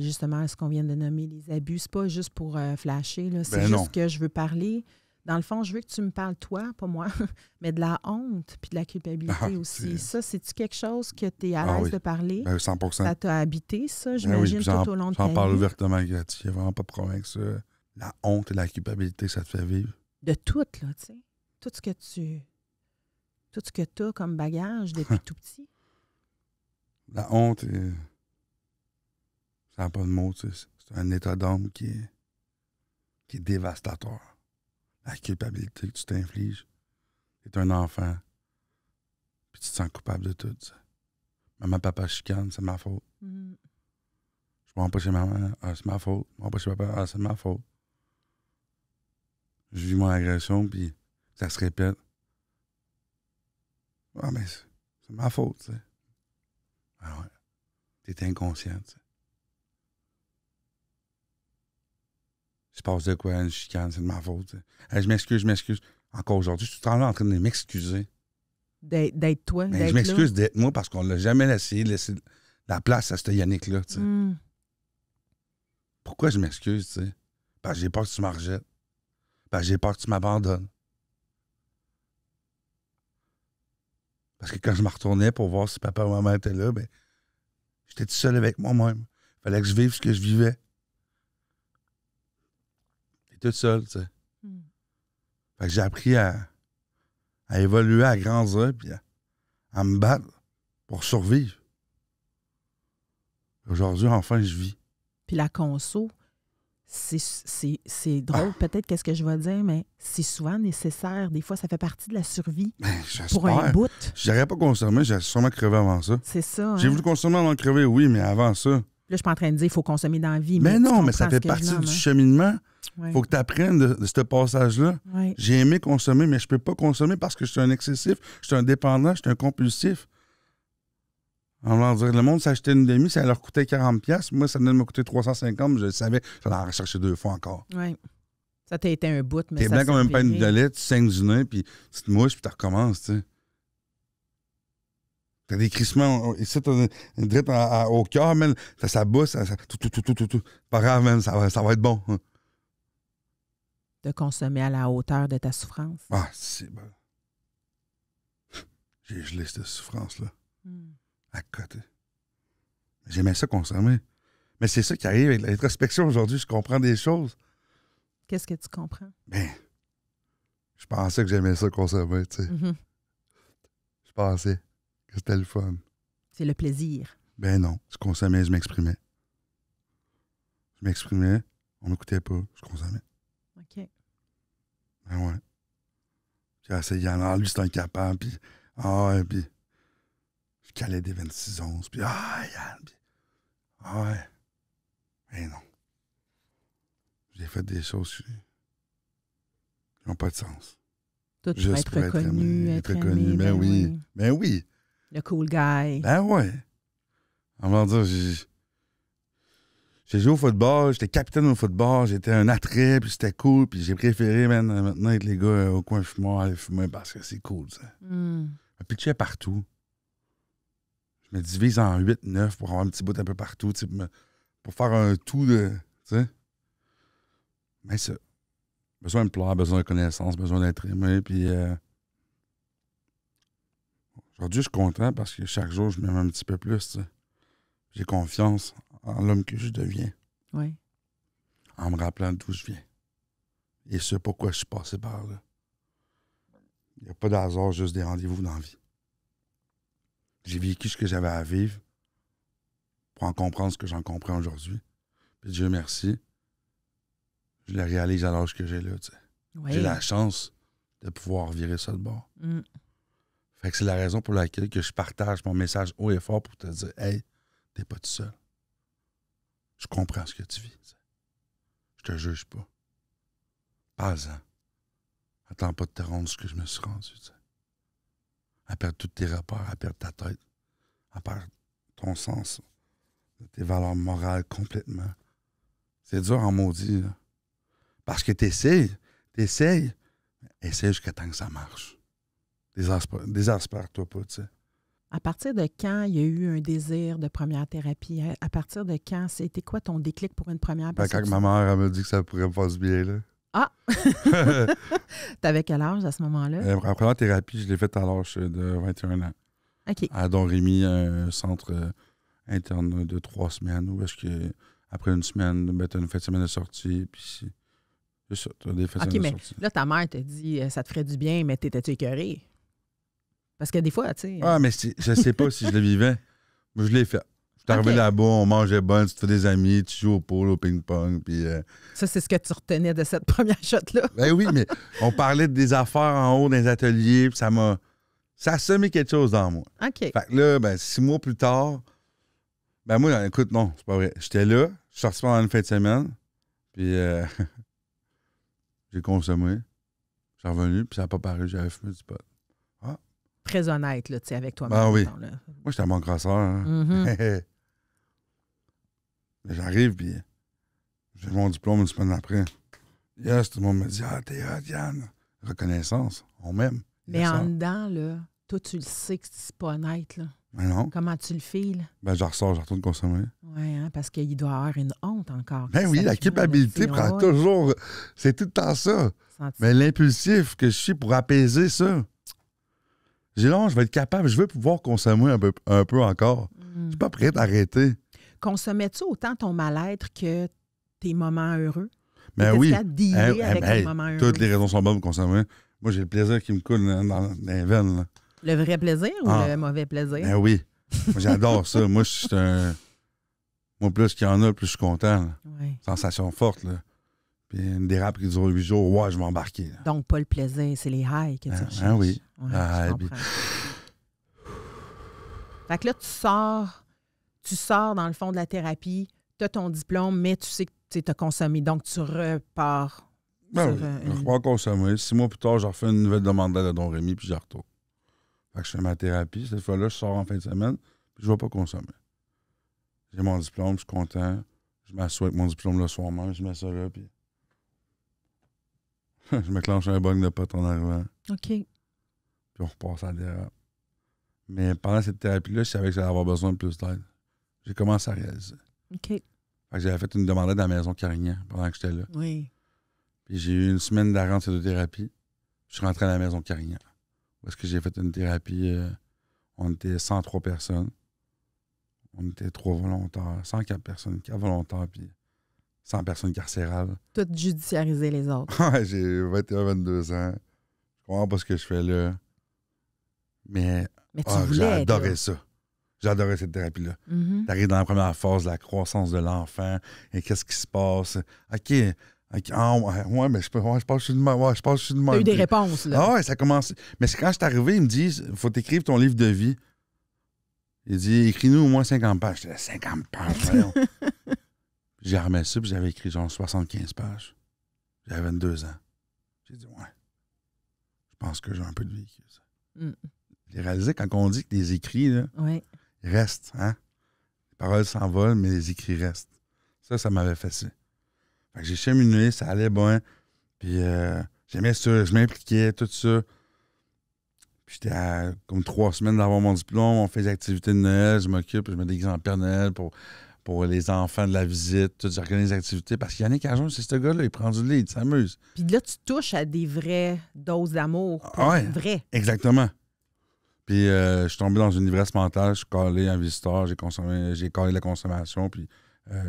justement ce qu'on vient de nommer les abus, c'est pas juste pour flasher, là, c'est juste que je veux parler dans le fond, je veux que tu me parles, toi, pas moi, mais de la honte puis de la culpabilité aussi. Ça, c'est-tu quelque chose que tu es à l'aise de parler? Ben, 100%. Ça t'a habité, ça, j'imagine, tout au long de ta vie? J'en parle ouvertement avec Cathy. Il n'y a vraiment pas de problème avec ça. La honte et la culpabilité, ça te fait vivre. De tout, là, tu sais. Tout ce que tu as comme bagage depuis tout petit. La honte, ça n'a pas de mots, tu sais. C'est un état d'âme qui est dévastateur. La culpabilité que tu t'infliges. Tu es un enfant, puis tu te sens coupable de tout. Ça. Maman, papa chicane, c'est ma faute. Je ne vais pas chez maman, c'est ma faute. Je ne vais pas chez papa, c'est ma faute. Je vis mon agression, puis ça se répète. Ah, mais c'est ma faute, tu sais. Ah ouais. T'es inconscient, tu sais. Je passe de quoi, une chicane, c'est de ma faute. Tu sais. Hey, je m'excuse. Encore aujourd'hui, je suis en train de m'excuser. D'être toi, mais je m'excuse d'être moi parce qu'on ne l'a jamais laissé la place à ce Yannick-là, tu sais. Pourquoi je m'excuse, tu sais? Parce que j'ai peur que tu me rejettes. Parce que j'ai peur que tu m'abandonnes. Parce que quand je me retournais pour voir si papa ou maman étaient là, ben, j'étais tout seul avec moi-même. Il fallait que je vive ce que je vivais. J'étais tout seul, tu sais. Fait que j'ai appris à évoluer, à grandir, puis à me battre pour survivre. Aujourd'hui, enfin, je vis. Puis la conso, c'est drôle, peut-être qu'est-ce que je vais dire, mais c'est souvent nécessaire. Des fois, ça fait partie de la survie pour un bout. Je n'aurais pas consommé, j'aurais sûrement crevé avant ça. C'est ça. Hein? J'ai voulu consommer avant de crever, oui, mais avant ça. Là, je suis pas en train de dire qu'il faut consommer dans la vie. Mais non, mais ça fait partie du cheminement. Il faut que tu apprennes de ce passage-là. Ouais. J'ai aimé consommer, mais je peux pas consommer parce que je suis un excessif, je suis un dépendant, je suis un compulsif. On va dire, le monde s'achetait une demi, ça leur coûtait 40$. Moi, ça venait de me coûter 350$, je le savais. J'allais en rechercher 2 fois encore. Oui. Ça t'a été un bout, mais t'es blanc comme un pain de galette, tu saignes du nez, puis tu te mouches, puis tu recommences, tu sais. T'as des crissements ici, t'as une drip au cœur, man. Ça bousse, tout. Pas grave, man, ça va être bon. Hein. De consommer à la hauteur de ta souffrance. Ah, c'est bon. J'ai gelé cette souffrance-là. À côté. J'aimais ça consommer. Mais c'est ça qui arrive avec l'introspection aujourd'hui. Je comprends des choses. Qu'est-ce que tu comprends? Ben, je pensais que j'aimais ça consommer, tu sais. Je pensais que c'était le fun. C'est le plaisir. Ben non. Je consommais, je m'exprimais. On m'écoutait pas, je consommais. OK. Ben ouais. J'ai essayé, lui, c'est incapable, puis puis je calais des 26 onces, puis Yann, puis ouais. Mais non. J'ai fait des choses qui n'ont pas de sens. Tout pour être reconnu, être aimé. Ben oui. Ben oui. Le cool guy. Ben ouais. On va dire, j'ai joué au football, j'étais capitaine au football, j'étais un attrait, puis c'était cool, puis j'ai préféré maintenant être les gars au coin fumeur, aller fumer parce que c'est cool, ça. Me pitcher partout. Je me divise en 8, 9 pour avoir un petit bout un peu partout, pour faire un tout de. Tu sais. Mais ça. Besoin de plaire, besoin de connaissance, besoin d'être aimé. Puis aujourd'hui, je suis content parce que chaque jour, je m'aime un petit peu plus. Tu sais. J'ai confiance en l'homme que je deviens. Oui. En me rappelant d'où je viens. Et ce pourquoi je suis passé par là. Il n'y a pas de hasard, juste des rendez-vous dans la vie. J'ai vécu ce que j'avais à vivre pour en comprendre ce que j'en comprends aujourd'hui. Puis Dieu merci, je le réalise à l'âge que j'ai là. Tu sais. Oui. J'ai la chance de pouvoir virer ça de bord. Fait que c'est la raison pour laquelle que je partage mon message haut et fort pour te dire « Hey, t'es pas tout seul. Je comprends ce que tu vis. Tu sais. Je te juge pas. Pas-en. Attends pas de te rendre ce que je me suis rendu. Tu sais. À perdre tous tes repères, à perdre ta tête, à perdre ton sens, tes valeurs morales complètement. C'est dur en maudit, là. Parce que t'essayes, essaye jusqu'à temps que ça marche. Désespère-toi pas, tu sais. À partir de quand il y a eu un désir de première thérapie? À partir de quand? C'était quoi ton déclic pour une première? Quand ma mère elle m'a dit que ça pourrait me faire du bien, là. Ah! T'avais quel âge à ce moment-là? La première thérapie, je l'ai faite à l'âge de 21 ans. OK. À Don Rémy, un centre interne de 3 semaines, où est-ce que après une semaine, ben, tu as une fin de semaine de sortie, puis c'est ça, tu as des fins de OK, semaine de mais sortie. là, ta mère t'a dit ça te ferait du bien, mais t'étais-tu écœuré? Parce que des fois, tu sais... Ah, mais je sais pas si je le vivais. Moi, je l'ai fait. Je suis arrivé OK. là-bas, on mangeait bon, tu te fais des amis, tu joues au pôle, au ping-pong, puis... Ça, c'est ce que tu retenais de cette première shot-là. Ben oui, mais on parlait des affaires en haut dans les ateliers, puis ça a semé quelque chose dans moi. OK. Fait que là, ben, 6 mois plus tard, ben moi, écoute, non, c'est pas vrai. J'étais là, je suis sorti pendant une fin de semaine, puis j'ai consommé. Je suis revenu, puis ça n'a pas paru, j'avais fumé du pot. Très honnête, là, tu sais, avec toi-même. Ah oui. mettons, là. Moi, j'étais un bon crosseur. Hein. Mhm. J'arrive, puis j'ai mon diplôme une semaine après. Yes, tout le monde me dit « Ah, t'es hot, Yann. » Reconnaissance, on m'aime. Mais Yes, en sir. dedans, là, toi, tu le sais que c'est pas honnête, là. Mais non. Comment tu le files? Ben, je ressors, je retourne consommer. Oui, hein, parce qu'il doit y avoir une honte encore. Ben oui, la Sacrément, culpabilité là, prend ouais, toujours... C'est tout le temps ça. senti- Mais l'impulsif que je suis pour apaiser ça. J'ai non, je vais être capable, je veux pouvoir consommer un peu encore. Je Mm. suis pas prêt à arrêter. Consommais-tu autant ton mal-être que tes moments heureux? Mais T'étais-tu oui. capable de dealer avec hey, les moments heureux? toutes les raisons sont bonnes pour consommer. Moi, j'ai le plaisir qui me coule dans les veines. Là. Le vrai plaisir ou Ah. le mauvais plaisir? Ben oui. Moi, j'adore ça. Moi, je suis un... Moi, plus qu'il y en a, plus je suis content. Là. Ouais. Sensation forte. Là. Puis une dérape qui dure 8 jours, ouais, je vais embarquer. Là. Donc, pas le plaisir, c'est les highs que tu recherches. Ah oui. Ouais, Ah, je puis- comprends. Fait que là, tu sors dans le fond de la thérapie, tu as ton diplôme, mais tu sais que tu as consommé. Donc, tu repars Ben sur oui, une- je vais consommer. 6 mois plus tard, je refais une nouvelle demande d'aide à Don Rémy, puis je retourne. Fait que je fais ma thérapie. Cette fois-là, je sors en fin de semaine, puis je ne vais pas consommer. J'ai mon diplôme, je suis content. Je m'assois avec mon diplôme le soir même, je mets ça là, puis je me clenche un bug de pote en arrivant, OK. puis on repasse à la dérape. Mais pendant cette thérapie-là, je savais que j'allais avoir besoin de plus d'aide. J'ai commencé à réaliser. OK. Fait que j'avais fait une demande d'aide à la maison Carignan pendant que j'étais là. Oui. Puis j'ai eu une semaine d'arrêt entre ces deux thérapies. Je suis rentré à la maison Carignan. Parce que j'ai fait une thérapie. On était 103 personnes. On était 3 volontaires. 104 personnes, 4 volontaires, puis 100 personnes carcérales. Tout judiciariser les autres. Ouais, j'ai 21, 22 ans. Je comprends pas ce que je fais là. Mais Mais tu voulais être j'adorais là. ça. J'adorais cette thérapie-là. Mhm. T'arrives dans la première phase de la croissance de l'enfant. Et qu'est-ce qui se passe? OK. Ah, ouais, mais je pense que je suis de même. Ouais, je pense que je suis de même. Tu as eu des Puis- réponses, là. Ah ouais, ça commence. Mais c'est quand je suis arrivé, ils me disent il faut t'écrire ton livre de vie. Il dit écris-nous au moins 50 pages. J'étais 50 pages, voyons. Puis j'ai remis ça, puis j'avais écrit genre 75 pages. J'avais 22 ans. J'ai dit ouais. Je pense que j'ai un peu de vécu, ça. Mm. J'ai réalisé quand on dit que les écrits, là, Oui. ils restent, hein? Les paroles s'envolent, mais les écrits restent. Ça m'avait fait ça. Fait que j'ai cheminé, ça allait bien. Puis j'aimais ça, je m'impliquais, tout ça. Puis j'étais à comme 3 semaines d'avoir mon diplôme. On fait des activités de Noël, je m'occupe, je me déguise en Père Noël pour les enfants de la visite. Tout, j'organise des activités. Parce qu'il y en a qui c'est ce gars-là, il prend du lit, il s'amuse. Puis là, tu touches à des vraies doses d'amour. Ah ouais. Vrai. Exactement. Puis je suis tombé dans une ivresse mentale, je suis calé un visiteur, j'ai calé la consommation, puis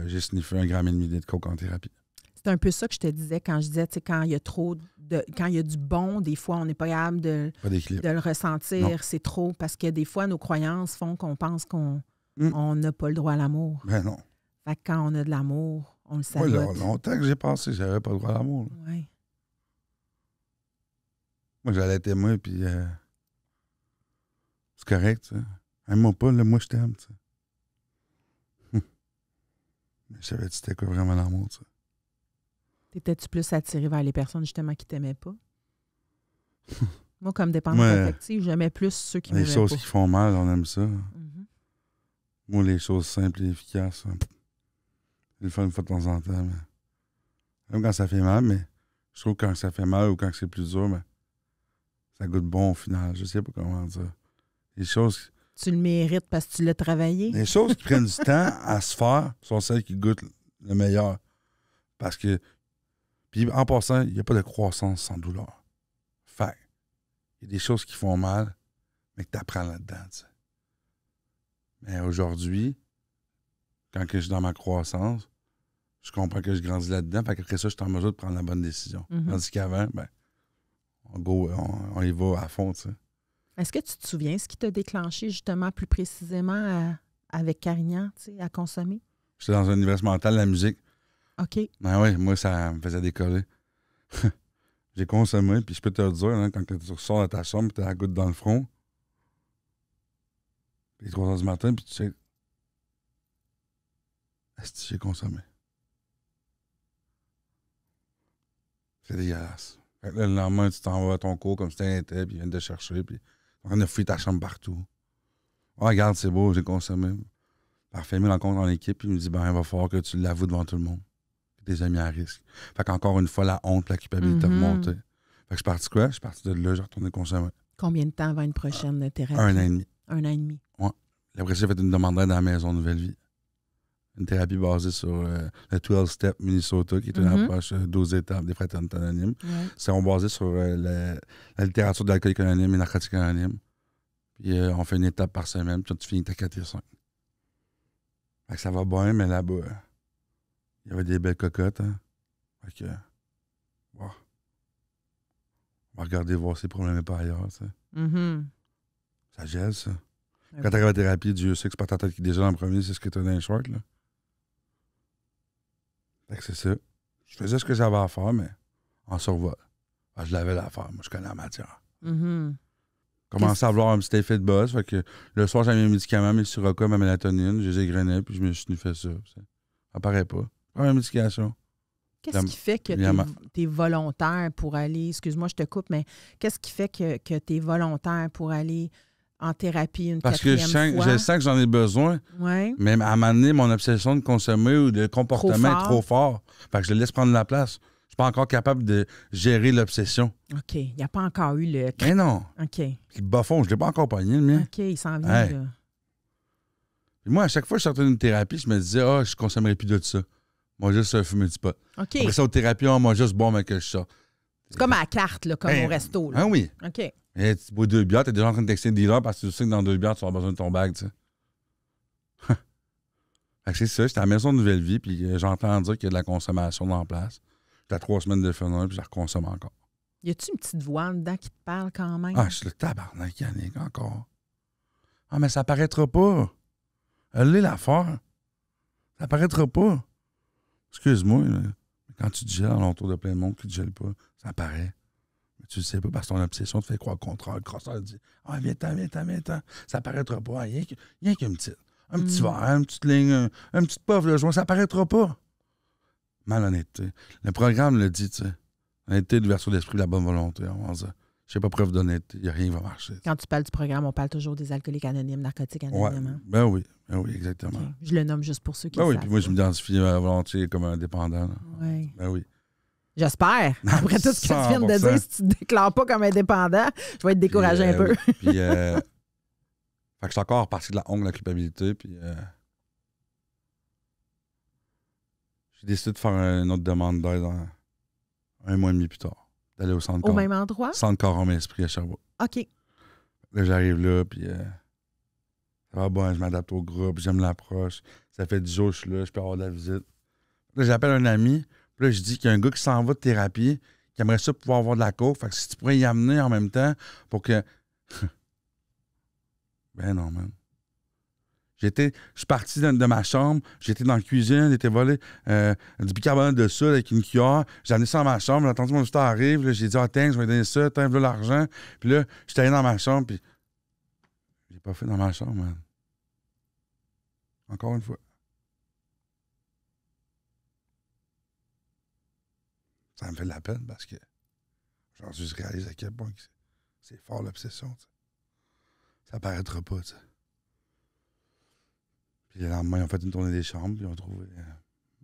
j'ai sniffé 1,5 g de coke en thérapie. C'est un peu ça que je te disais quand je disais, tu sais, quand il y a trop de. Quand il y a du bon, des fois, on n'est pas capable de Pas d'équilibre. le ressentir. Non. C'est trop. Parce que des fois, nos croyances font qu'on pense qu'on Mm. on n'a pas le droit à l'amour. Ben non. Fait que quand on a de l'amour, on le Moi, sabote. longtemps que j'ai pensé que j'avais pas le droit à l'amour. Là. Ouais. Moi, j'allais t'aimer, puis c'est correct, tu sais. Aime-moi pas, là, moi, je t'aime, tu sais. Mais je savais, c'était quoi vraiment l'amour, tu sais. T'étais-tu plus attiré vers les personnes justement qui t'aimaient pas? Moi, comme dépendante Ouais. affective, j'aimais plus ceux qui Les m'aimaient choses pas. qui font mal, on aime ça. Mhm. Moi, les choses simples et efficaces, c'est le fun une fois de temps en temps. Mais... Même quand ça fait mal, mais je trouve que quand ça fait mal ou quand c'est plus dur, mais ça goûte bon au final. Je sais pas comment dire. Les choses Tu le mérites parce que tu l'as travaillé? qui prennent du temps à se faire sont celles qui goûtent le meilleur. Parce que Puis en passant, il n'y a pas de croissance sans douleur. Fait, il y a des choses qui font mal, mais que tu apprends là-dedans. T'sais. Mais aujourd'hui, quand que je suis dans ma croissance, je comprends que je grandis là-dedans. Fait qu'après ça, je suis en mesure de prendre la bonne décision. Tandis qu'avant, ben, on y va à fond. T'sais. Est-ce que tu te souviens ce qui t'a déclenché justement plus précisément avec Carignan à consommer? J'étais dans un univers mental, la musique. OK. Ben oui, moi, ça me faisait décoller. J'ai consommé, puis je peux te le dire, hein, quand tu ressors de ta chambre, tu as la goutte dans le front, puis 3 heures du matin, puis tu sais, est-ce que j'ai consommé? C'est dégueulasse. Fait que là, le lendemain, tu t'en vas à ton cours comme si t'étais, puis ils viennent te chercher, puis on train de fouiller ta chambre partout. Oh, regarde, c'est beau, j'ai consommé. Parfait, mis rencontre dans l'équipe, puis il me dit, ben, il va falloir que tu l'avoues devant tout le monde. Des amis à risque. Fait qu'encore une fois, la honte, la culpabilité remontée. Fait que je suis parti quoi? Je suis parti de là, j'ai retourné consommer. Combien de temps avant une prochaine thérapie? 1 an et demi. 1 an et demi. Ouais. Après ça, j'ai fait une demande d'aide à la maison Nouvelle Vie. Une thérapie basée sur le 12-step Minnesota, qui est une approche 12 étapes des fraternités anonymes. Ouais. C'est basé sur la littérature de l'alcoolique anonyme et narcotique anonyme. Puis on fait une étape par semaine, puis tu finis ta 4 et 5. Fait que ça va bien, mais là-bas, il y avait des belles cocottes. Hein? Fait que, wow. On va regarder voir si le problème n'est pas ailleurs. Ça gèle, ça. Okay. Quand tu arrives à la thérapie, Dieu sait que c'est pas ta tête qui déjà en premier, c'est ce que tu as dans les shorts. Là. Fait que c'est ça. Je faisais ce que j'avais à faire, mais en survol. Je l'avais l'affaire. Moi, je connais la matière. Commençais à avoir un petit effet de buzz. Fait que le soir, j'avais mes médicaments, mes Sirocco, ma mélatonine. Je les égrenais, puis je me suis fait ça. Ça apparaît pas. Prends ma médication. Qu'est-ce qui fait que tu es volontaire pour aller, excuse-moi, je te coupe, mais qu'est-ce qui fait que tu es volontaire pour aller en thérapie une quatrième fois? Parce que je sens que j'en ai besoin, mais à un moment donné, mon obsession de consommer ou de comportement est trop fort. Fait que je le laisse prendre la place. Je suis pas encore capable de gérer l'obsession. OK. Il n'y a pas encore eu le... Mais non. OK. Le bas-fond, je ne l'ai pas encore pogné, le mien. OK, il s'en vient, là. Puis moi, à chaque fois que je sortais d'une thérapie, je me disais, je ne consommerai plus de ça. Moi, juste fumer du pot. Okay. Après ça, aux thérapies, moi, juste boire, mais que je sors. C'est comme à la carte, là, comme au resto. Là. Ah oui. OK. Et tu bois 2 bières, tu es déjà en train de texter le dealer parce que tu sais que dans 2 bières, tu vas avoir besoin de ton bag, tu sais. Fait que c'est ça, j'étais à la maison de Nouvelle Vie, puis j'entends dire qu'il y a de la consommation dans la place. J'étais à 3 semaines de phénomène, puis je la reconsomme encore. Y a-tu une petite voix en dedans qui te parle quand même? Ah, je suis le tabarnak, Yannick, encore. Ah, mais ça paraîtra pas. Elle est l'affaire. Ça paraîtra pas. Excuse-moi, mais quand tu te gèles alentour de plein de monde qui ne te gèle pas, ça paraît. Mais tu le sais pas parce que ton obsession te fait croire le contraire. Le crosseur dit viens-t'en. Ça paraîtra pas. Rien qu'un petit verre, une petite ligne, un petit puff de joint, ça paraîtra pas. Malhonnêteté. Le programme le dit, tu sais. Honnêteté, l'ouverture d'esprit, la bonne volonté. On va dire. Je sais pas preuve d'honnêteté, il n'y a rien qui va marcher. Quand tu parles du programme, on parle toujours des alcooliques anonymes, narcotiques anonymes. Ouais, hein? ben oui, exactement. Okay. Je le nomme juste pour ceux qui le oui, savent. Puis moi, je m'identifie volontiers comme indépendant. Oui. Ben oui. J'espère. Après tout ce que tu viens de dire, si tu ne te déclares pas comme indépendant, je vais être découragé un peu. Oui. Puis, fait que je suis encore parti de la honte, de la culpabilité, puis j'ai décidé de faire une autre demande d'aide 1 mois et demi plus tard. D'aller au centre Au même endroit? Centre Corps Homme Esprit à Sherbrooke. OK. Là, j'arrive là, puis ça va bien, je m'adapte au groupe, j'aime l'approche. Ça fait 10 jours que je suis là, je peux avoir de la visite. Là, j'appelle un ami, puis là, je dis qu'il y a un gars qui s'en va de thérapie, qui aimerait ça pouvoir avoir de la coke. Fait que si tu pourrais y amener en même temps pour que... Ben non, man. Je suis parti de ma chambre, j'étais dans la cuisine, j'étais volé du bicarbonate de soude avec une cuillère. J'ai amené ça dans ma chambre, j'ai attendu mon visiteur arrive, là, j'ai dit tiens, je vais donner ça, tiens, voilà l'argent. Puis là, j'étais allé dans ma chambre, puis j'ai pas fait dans ma chambre, man. Encore une fois. Ça me fait de la peine parce que aujourd'hui, je réalise à quel point c'est fort l'obsession. T'sais. Ça paraîtra pas, tu sais. Puis le lendemain, ils ont fait une tournée des chambres, puis ils ont trouvé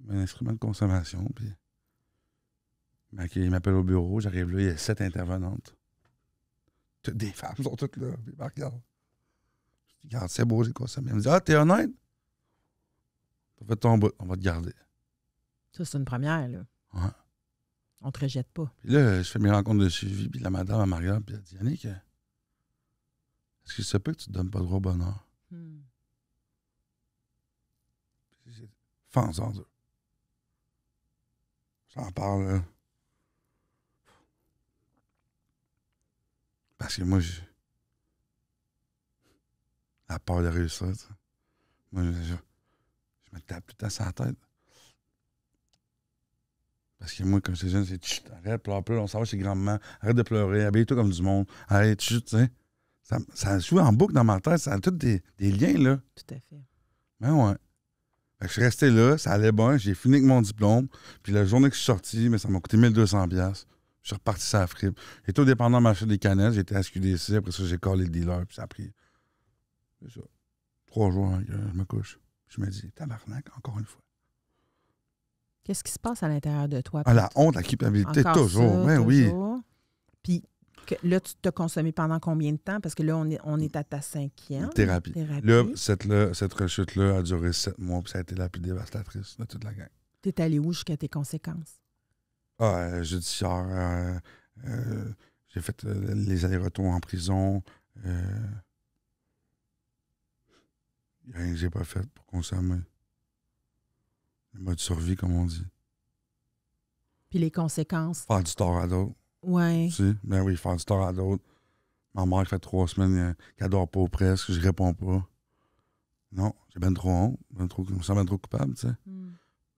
un instrument de consommation. Puis ils m'appellent au bureau, j'arrive là, il y a 7 intervenantes. Toutes des femmes sont toutes là. Puis ils me regardent. Je dis, regarde, c'est beau, j'ai consommé. Elle me dit, t'es honnête? T'as fait ton bout, on va te garder. Ça, c'est une première, là. Ouais. On te rejette pas. Puis là, je fais mes rencontres de suivi, puis la madame, elle me regarde, puis elle dit, Yannick, est-ce que ça peut que tu te donnes pas droit au bonheur? Fends-en deux. J'en parle, là. Parce que moi, la peur de réussir, tu sais. Moi, je me tape tout le temps sur la tête. Parce que moi, quand j'étais jeune, c'est chut, arrête, pleure, on s'en va chez grand-maman, arrête de pleurer, habille-toi comme du monde, arrête, chut, tu sais. Ça joue en boucle dans ma tête, ça a tous des liens, là. Tout à fait. Ben ouais. Fait que je suis resté là, ça allait bien, j'ai fini avec mon diplôme, puis la journée que je suis sorti, mais ça m'a coûté 1200$. Je suis reparti sur la fripe. J'étais au dépendant de m'acheter des canettes, j'étais à SQDC, après ça, j'ai collé le dealer, puis ça a pris. C'est ça. 3 jours, hein, je me couche. Je me dis, tabarnak, encore une fois. Qu'est-ce qui se passe à l'intérieur de toi? Ah, la honte, la culpabilité, Encore toujours. ça, Ben oui. Puis là, tu t'as consommé pendant combien de temps? Parce que là, on est à ta 5e. Thérapie. Là, cette rechute-là a duré 7 mois, puis ça a été la plus dévastatrice de toute la gang. T'es allé où jusqu'à tes conséquences? Judiciaire, j'ai fait les allers-retours en prison. Il n'y a rien que j'ai pas fait pour consommer. Le mode survie, comme on dit. Puis les conséquences? Faire du tort à d'autres. Oui. Si, ben oui, faire du tort à d'autres. Ma mère fait 3 semaines qu'elle dort pas presque, je réponds pas. Non, j'ai ben trop honte, je me sens ben trop coupable, tu sais.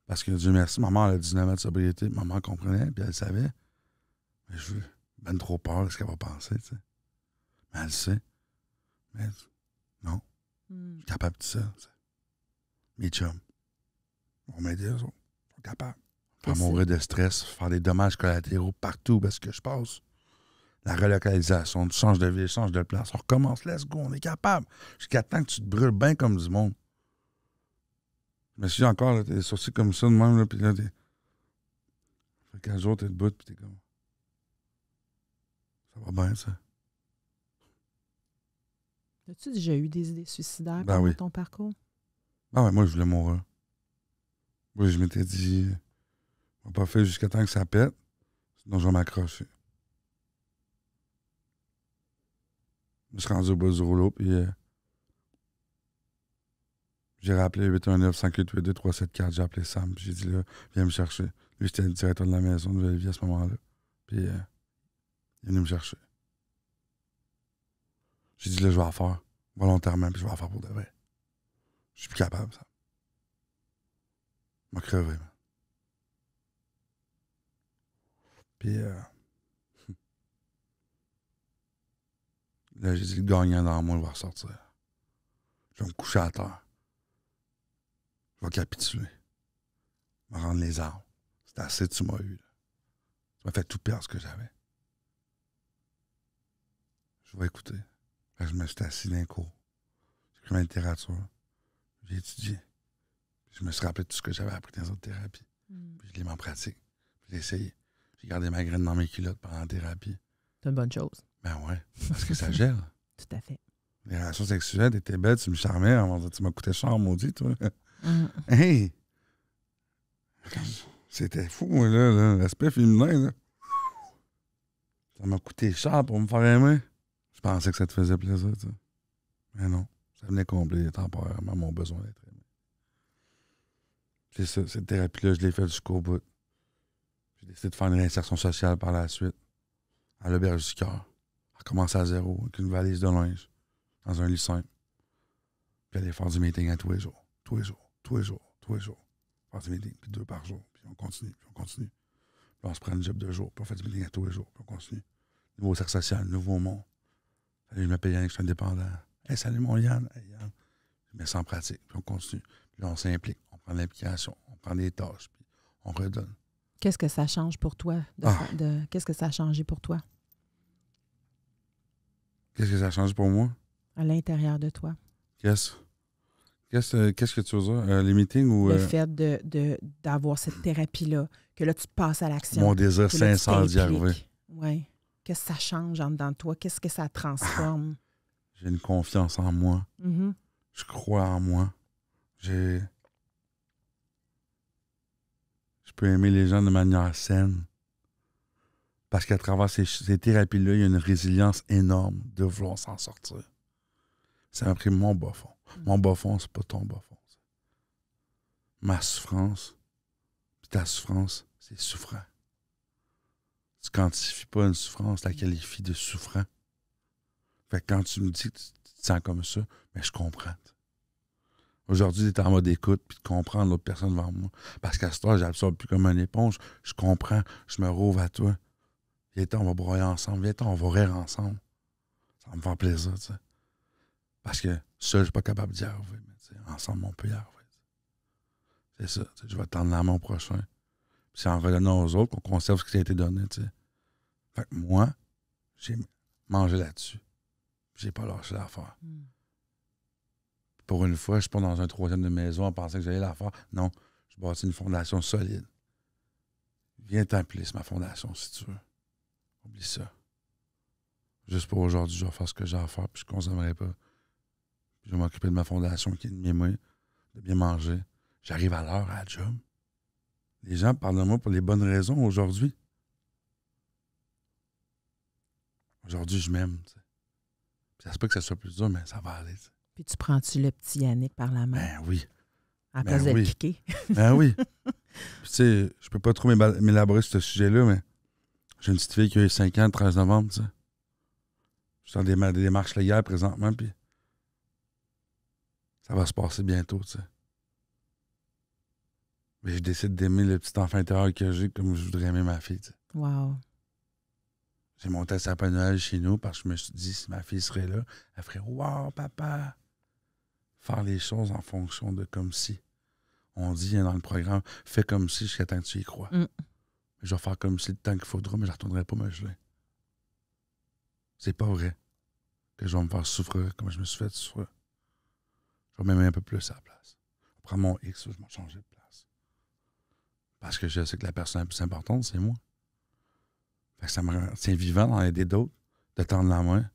Parce que Dieu merci, ma mère a 19 ans de sobriété, ma mère comprenait, puis elle savait. Mais je ben trop peur de ce qu'elle va penser, tu sais. Mais elle sait. Mais non, je suis capable de ça, tu sais. Mes chums vont m'aider, eux autres. Ils sont capables. Faire mourir de stress, faire des dommages collatéraux partout parce que je passe. La relocalisation, tu changes de ville, changes de place, on recommence, let's go, on est capable. Jusqu'à temps que tu te brûles bien comme du monde. Je me suis encore, là, t'es sorti comme ça de même, là, puis là, t'es. Ça fait 15 jours, t'es debout, puis t'es comme. Ça va bien, ça. As-tu déjà eu des idées suicidaires Ben pendant oui. ton parcours? Ah ouais, moi, je voulais mourir. Moi, je m'étais dit, on va pas faire jusqu'à temps que ça pète, sinon je vais m'accrocher. Je suis rendu au bas du rouleau, puis j'ai rappelé 819-588-2374, j'ai appelé Sam, puis j'ai dit là, viens me chercher. Lui, j'étais le directeur de la maison de Belleville à ce moment-là. Puis il est venu me chercher. J'ai dit là, je vais la faire volontairement, puis je vais la faire pour de vrai. Je suis plus capable, ça. Je m'a crevé, man. Puis là, j'ai dit le gagnant dans moi, il va ressortir. Je vais me coucher à terre. Je vais capituler. Je vais me rendre les armes. C'est assez, tu m'as eu. Là. Tu m'as fait tout perdre ce que j'avais. Je vais écouter. Là, je me suis assis dans un cours. J'ai écrit ma littérature. J'ai étudié. Puis je me suis rappelé de tout ce que j'avais appris dans les autres thérapies. Puis je l'ai mis en pratique. Puis j'ai essayé. J'ai gardé ma graine dans mes culottes pendant la thérapie. C'est une bonne chose. Ben ouais, parce que ça gèle. Tout à fait. Les relations sexuelles, t'étais belle, tu me charmais. Tu m'as coûté cher, maudit, toi. Hey! C'était fou, moi, là. L'aspect féminin, là. Ça m'a coûté cher pour me faire aimer. Je pensais que ça te faisait plaisir, tu sais. Mais non. Ça venait combler temporairement mon besoin d'être aimé. C'est ça, cette thérapie-là, je l'ai faite jusqu'au bout. J'ai décidé de faire une réinsertion sociale par la suite. À l'auberge du cœur. Recommencer à zéro, avec une valise de linge. Dans un lit simple. Puis aller faire du meeting à tous les jours. Tous les jours. Faire du meeting, puis 2 par jour. Puis on continue. Puis on se prend une job 2 jours. Puis on fait du meeting à tous les jours. Puis on continue. Nouveau cercle social, nouveau monde. Allez, je m'appelle Yannick, je suis indépendant. Hey, salut mon Yann. Hey, Yann. Je mets ça en pratique. Puis on continue. Puis là, on s'implique. On prend l'implication. On prend des tâches. Puis on redonne. Qu'est-ce que ça change pour toi? Qu'est-ce que ça a changé pour toi? Qu'est-ce que ça a changé pour moi? À l'intérieur de toi. Qu'est-ce que tu veux dire? Les meetings ou... Le fait d'avoir cette thérapie-là, que là, tu passes à l'action. Mon désir que là, tu sincère d'y arriver. Oui. Qu'est-ce que ça change en dedans de toi? Qu'est-ce que ça transforme? J'ai une confiance en moi. Mm-hmm. Je crois en moi. Je peux aimer les gens de manière saine. Parce qu'à travers ces thérapies-là, il y a une résilience énorme de vouloir s'en sortir. Ça m'a pris mon bas fond. Mon bas fond, c'est pas ton bas fond. Ma souffrance, puis ta souffrance, c'est souffrant. Tu quantifies pas une souffrance, tu la qualifies de souffrant. Fait que quand tu me dis que tu te sens comme ça, mais je comprends. Aujourd'hui, tu es en mode écoute puis de comprendre l'autre personne devant moi. Parce qu'à ce temps, j'absorbe plus comme une éponge. Je comprends, je me rouvre à toi. Viens, on va broyer ensemble. Viens, on va rire ensemble. Ça va me faire plaisir, tu sais. Parce que seul, je suis pas capable d'y arriver. Mais ensemble, on peut y arriver. C'est ça. Je vais tendre la main au prochain. Puis c'est en redonnant aux autres qu'on conserve ce qui a été donné, tu sais. Fait que moi, j'ai mangé là-dessus. J'ai pas lâché l'affaire. Pour une fois, je suis pas dans un troisième de maison en pensant que j'allais la faire. Non, je bâtis une fondation solide. Viens t'appeler sur ma fondation si tu veux. Oublie ça. Juste pour aujourd'hui, je vais faire ce que j'ai à faire, puis je ne consommerai pas. Puis je vais m'occuper de ma fondation qui est de mes mains, de bien manger. J'arrive à l'heure à la job. Les gens parlent de moi pour les bonnes raisons aujourd'hui. Aujourd'hui, je m'aime. T'sais. Ça se peut que ça soit plus dur, mais ça va aller. T'sais. Puis tu prends-tu le petit Yannick par la main? Ben oui. À la place de le kicker. Ben oui. Puis tu sais, je peux pas trop m'élaborer sur ce sujet-là, mais j'ai une petite fille qui a eu 5 ans le 13 novembre, tu sais. Je suis dans des démarches légales présentement, puis ça va se passer bientôt, tu sais. Mais je décide d'aimer le petit enfant intérieur que j'ai comme je voudrais aimer ma fille, tu sais. Wow. J'ai monté un sapin de Noël chez nous parce que je me suis dit, si ma fille serait là, elle ferait « Wow, papa! » Faire les choses en fonction de comme si. On dit dans le programme, fais comme si jusqu'à temps que tu y crois. Je vais faire comme si le temps qu'il faudra, mais je ne retournerai pas me geler. C'est pas vrai que je vais me faire souffrir comme je me suis fait souffrir. Je vais m'aimer un peu plus à la place. Je vais prendre mon X, je vais changer de place. Parce que je sais que la personne la plus importante, c'est moi. Fait que ça me tient vivant d'en aider d'autres, de tendre la main.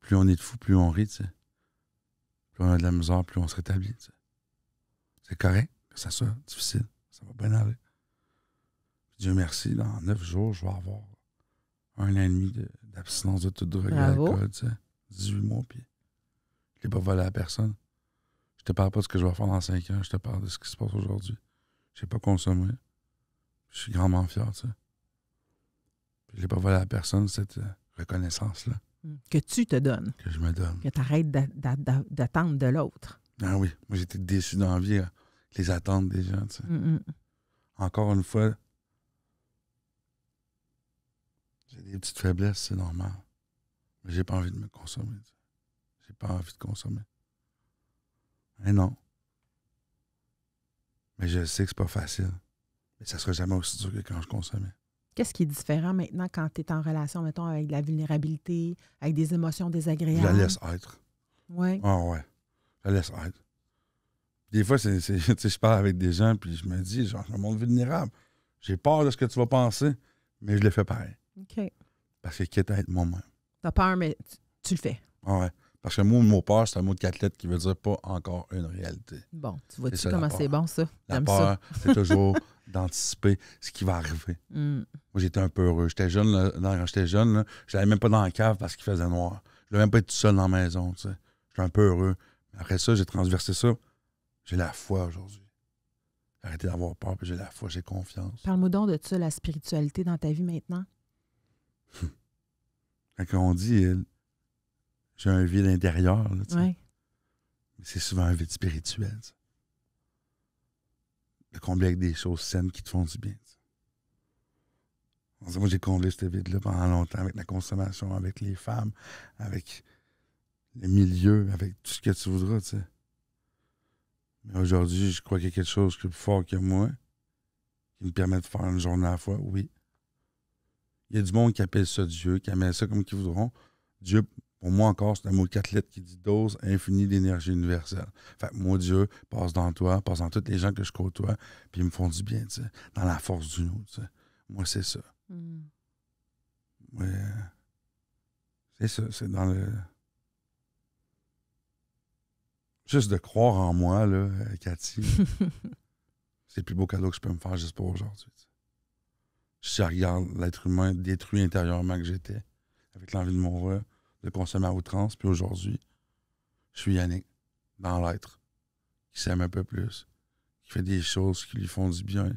Plus on est de fous, plus on rit, tu sais. Plus on a de la misère, plus on se rétablit, tu sais. C'est correct que ça soit difficile. Ça va bien aller. Dieu merci, dans 9 jours, je vais avoir 1 an et demi d'abstinence de toute drogue et d'alcool, tu sais. 18 mois, puis je ne l'ai pas volé à personne. Je te parle pas de ce que je vais faire dans 5 ans, je te parle de ce qui se passe aujourd'hui. Je n'ai pas consommé. Je suis grandement fier, tu sais. Puis je l'ai pas volé à personne, cette reconnaissance-là. Que tu te donnes. Que je me donne. Que tu arrêtes d'attendre de l'autre. Ah oui, moi j'étais déçu dans la vie, les attentes des gens, tu sais. Encore une fois, j'ai des petites faiblesses, c'est normal. Mais j'ai pas envie de me consommer. Tu sais. J'ai pas envie de consommer. Mais non. Mais je sais que c'est pas facile. Mais ça sera jamais aussi dur que quand je consommais. Qu'est-ce qui est différent maintenant quand tu es en relation, mettons, avec de la vulnérabilité, avec des émotions désagréables? Je la laisse être. Oui. Ah ouais. Je la laisse être. Des fois, je parle avec des gens puis je me dis, genre, je me montre vulnérable. J'ai peur de ce que tu vas penser, mais je le fais pareil. OK. Parce que quitte à être moi-même. T'as peur, mais tu le fais. Ah ouais. Parce que le mot peur, c'est un mot de 4 lettres qui veut dire pas encore une réalité. Bon, tu vois-tu comment c'est bon, ça? La peur, c'est toujours d'anticiper ce qui va arriver. Moi, j'étais un peu heureux. J'étais jeune, quand j'étais jeune, je n'allais même pas dans la cave parce qu'il faisait noir. Je ne voulais même pas être tout seul dans la maison. Tu sais. J'étais un peu heureux. Après ça, j'ai transversé ça. J'ai la foi aujourd'hui. J'ai arrêté d'avoir peur, puis j'ai la foi, j'ai confiance. Parle-moi donc de ça, la spiritualité dans ta vie maintenant. Quand on dit j'ai un vide intérieur, là, tu sais. Ouais. C'est souvent un vide spirituel. Tu sais. De combler avec des choses saines qui te font du bien. Tu sais. Moi, j'ai comblé ce vide-là pendant longtemps avec la consommation, avec les femmes, avec le milieu, avec tout ce que tu voudras. Tu sais. Mais aujourd'hui, je crois qu'il y a quelque chose qui est plus fort que moi, qui me permet de faire une journée à la fois. Oui. Il y a du monde qui appelle ça Dieu, qui appelle ça comme qu'ils voudront. Dieu, pour moi encore, c'est un mot de 4 lettres qui dit dose infinie d'énergie universelle. Fait que moi, Dieu passe dans toi, passe dans tous les gens que je côtoie, puis ils me font du bien, tu sais, dans la force du nous, tu sais. Moi, c'est ça. Ouais. C'est ça, c'est dans le... Juste de croire en moi, là, Cathy, c'est le plus beau cadeau que je peux me faire juste pour aujourd'hui. Tu sais. je regarde l'être humain détruit intérieurement que j'étais, avec l'envie de mourir, de consommer à outrance, puis aujourd'hui, je suis Yannick, dans l'être, qui s'aime un peu plus, qui fait des choses qui lui font du bien.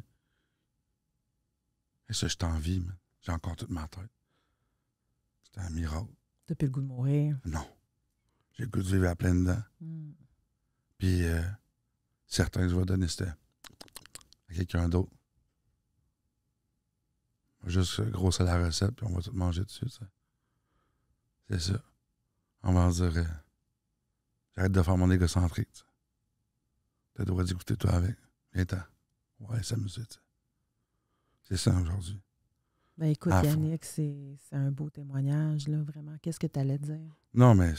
Et ça, je t'envie, man. J'ai encore toute ma tête. C'est un miracle. T'as plus le goût de mourir. Non. J'ai le goût de vivre à plein dedans. Puis, certains que je vais donner, c'était à quelqu'un d'autre. Juste grossir la recette, puis on va tout manger dessus. Ça. C'est ça. On va dire, j'arrête de faire mon égocentrique. Tu as le droit d'écouter toi avec. Viens-t'en. Ouais, s'amuser. C'est ça aujourd'hui. Ben écoute, Yannick, c'est un beau témoignage, là, vraiment. Qu'est-ce que tu allais dire? Non, mais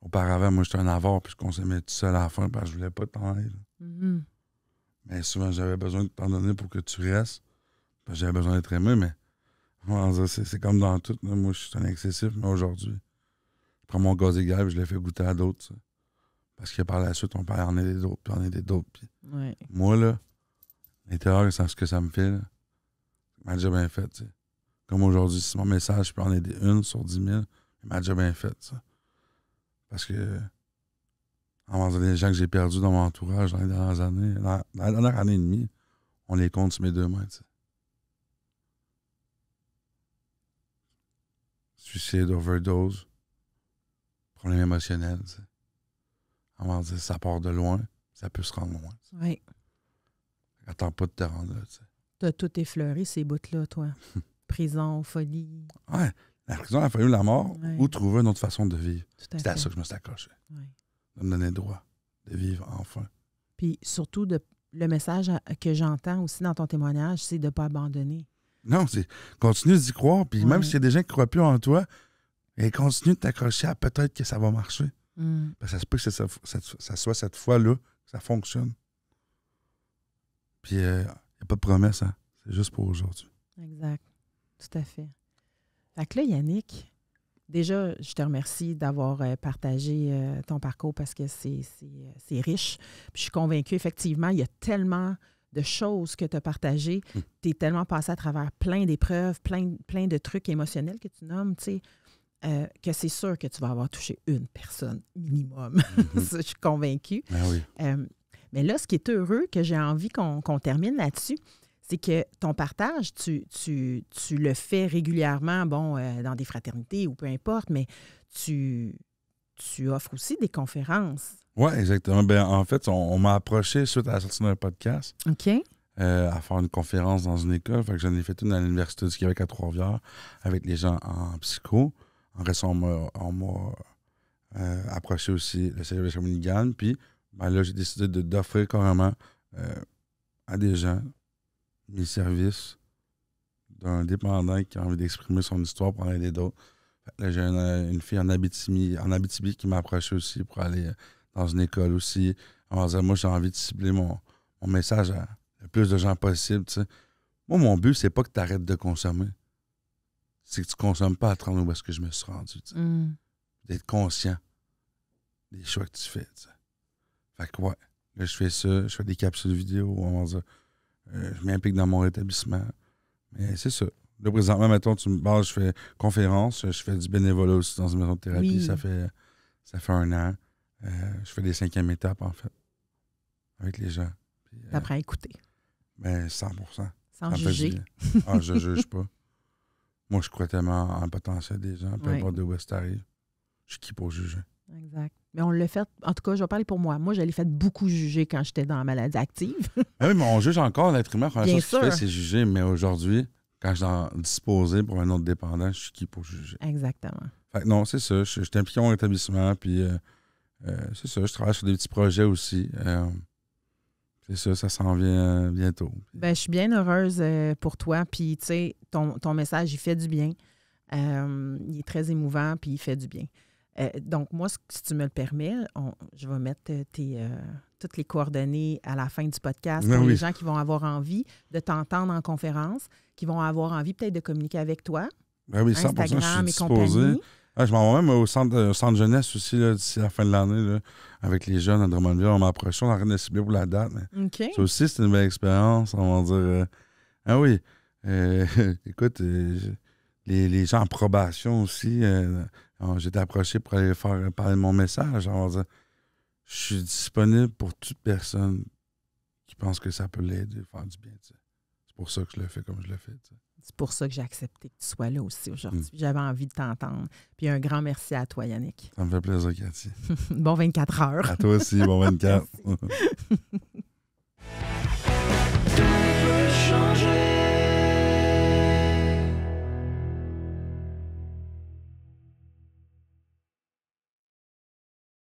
auparavant, moi, j'étais un avare, puis je consommais tout seul à la fin, parce que je voulais pas t'en aller. Mais souvent, j'avais besoin de t'en donner pour que tu restes, parce que j'avais besoin d'être aimé, mais c'est comme dans tout. Là. Moi, je suis un excessif, mais aujourd'hui, je prends mon gaz égal et je le fais goûter à d'autres. Ça. Parce que par la suite, on peut en aider d'autres, puis en aider d'autres. Puis moi, là, l'intérieur, c'est ce que ça me fait. Là. Il m'a déjà bien fait. T'sais. Comme aujourd'hui, si mon message, je peux en aider 1 sur 10 000, il m'a déjà bien fait. Ça. Parce que, en faisant des gens que j'ai perdus dans mon entourage dans les dernières années, dans la dernière année et demie, on les compte sur mes 2 mains. T'sais. Suicide, overdose, problème émotionnel. T'sais. On va dire, ça part de loin, ça peut se rendre loin. T'sais. Oui. Attends pas de te rendre là. Tu as tout effleuré, ces bouts-là, toi. Prison, folie. Ouais. La prison a fallu la mort ou trouver une autre façon de vivre. C'était à ça que je me suis accroché. De me donner le droit de vivre enfin. Puis surtout, le message que j'entends aussi dans ton témoignage, c'est de ne pas abandonner. Non, c'est continue d'y croire. Puis même s'il y a des gens qui ne croient plus en toi, et continue de t'accrocher à peut-être que ça va marcher. Parce que ça se peut que ça soit cette fois-là que ça fonctionne. Puis il n'y a pas de promesse, hein? C'est juste pour aujourd'hui. Exact. Tout à fait. Fait que là, Yannick, déjà, je te remercie d'avoir partagé ton parcours parce que c'est riche. Puis je suis convaincue, effectivement, il y a tellement de choses que tu as partagées. Tu es tellement passé à travers plein d'épreuves, plein de trucs émotionnels que tu nommes, tu sais, que c'est sûr que tu vas avoir touché une personne minimum. Ça, je suis convaincue. Ah oui. Mais là, ce qui est heureux, que j'ai envie qu'on termine là-dessus, c'est que ton partage, tu le fais régulièrement, dans des fraternités ou peu importe, mais tu offres aussi des conférences. Oui, exactement. Ben, en fait, on m'a approché suite à la sortie d'un podcast OK. À faire une conférence dans une école. Fait que j'en ai fait une à l'Université du Québec à Trois-Rivières avec les gens en psycho. En restant, on m'a approché aussi le Cégep de Shawinigan. Puis ben là, j'ai décidé d'offrir carrément à des gens mes services d'un dépendant qui a envie d'exprimer son histoire pour en aider d'autres. Là, j'ai une fille en Abitibi qui m'a approché aussi pour aller dans une école aussi. On va dire, moi, j'ai envie de cibler mon message à le plus de gens possible. T'sais. Moi, mon but, c'est pas que tu arrêtes de consommer. C'est que tu consommes pas à te rendre où est-ce que je me suis rendu. D'être conscient des choix que tu fais. T'sais. Fait que ouais, là, je fais ça. Je fais des capsules vidéo. On va dire, je m'implique dans mon rétablissement. Mais c'est ça. Là, présentement, mettons, tu me parles, je fais conférence, je fais du bénévolat aussi dans une maison de thérapie. Oui. Ça fait 1 an. Je fais des 5e étapes, en fait, avec les gens. T'apprends à écouter. Ben, 100%. Sans juger. Je ne juge pas. Moi, je crois tellement en le potentiel des gens, peu importe d'où est-ce que t'arrives. Je suis qui pour juger. Exact. Mais on l'a fait, en tout cas, je vais parler pour moi. Moi, je l'ai fait beaucoup juger quand j'étais dans la maladie active. Oui, mais on juge encore l'être humain. La première chose qu'il fait, c'est juger. Mais aujourd'hui, quand je suis disposé pour un autre dépendant, je suis qui pour juger. Exactement. Fait que non, c'est ça. Je suis impliqué dans l'établissement, puis c'est ça. Je travaille sur des petits projets aussi. C'est ça s'en vient bientôt. Ben, je suis bien heureuse pour toi. Puis, tu sais, ton message, il fait du bien. Il est très émouvant, puis il fait du bien. Donc, moi, si tu me le permets, je vais mettre toutes les coordonnées à la fin du podcast pour les gens qui vont avoir envie de t'entendre en conférence, qui vont avoir envie peut-être de communiquer avec toi. Ben oui, 100%, Instagram je suis et compagnie. Ah, je m'en vais même au centre jeunesse aussi, là, d'ici la fin de l'année, là, avec les jeunes à Drummondville. On m'a approché, on a rien de ciblé pour la date. Mais OK. ça aussi, c'est une belle expérience. On va dire. Ah oui. Écoute, les gens en probation aussi, j'ai été approché pour aller faire parler de mon message. On va dire, je suis disponible pour toute personne qui pense que ça peut l'aider, faire du bien. Tu sais. C'est pour ça que je le fais comme je le fais. Tu sais. C'est pour ça que j'ai accepté que tu sois là aussi aujourd'hui. J'avais envie de t'entendre. Puis un grand merci à toi, Yannick. Ça me fait plaisir, Cathy. Bon 24 heures. À toi aussi, bon 24. Changer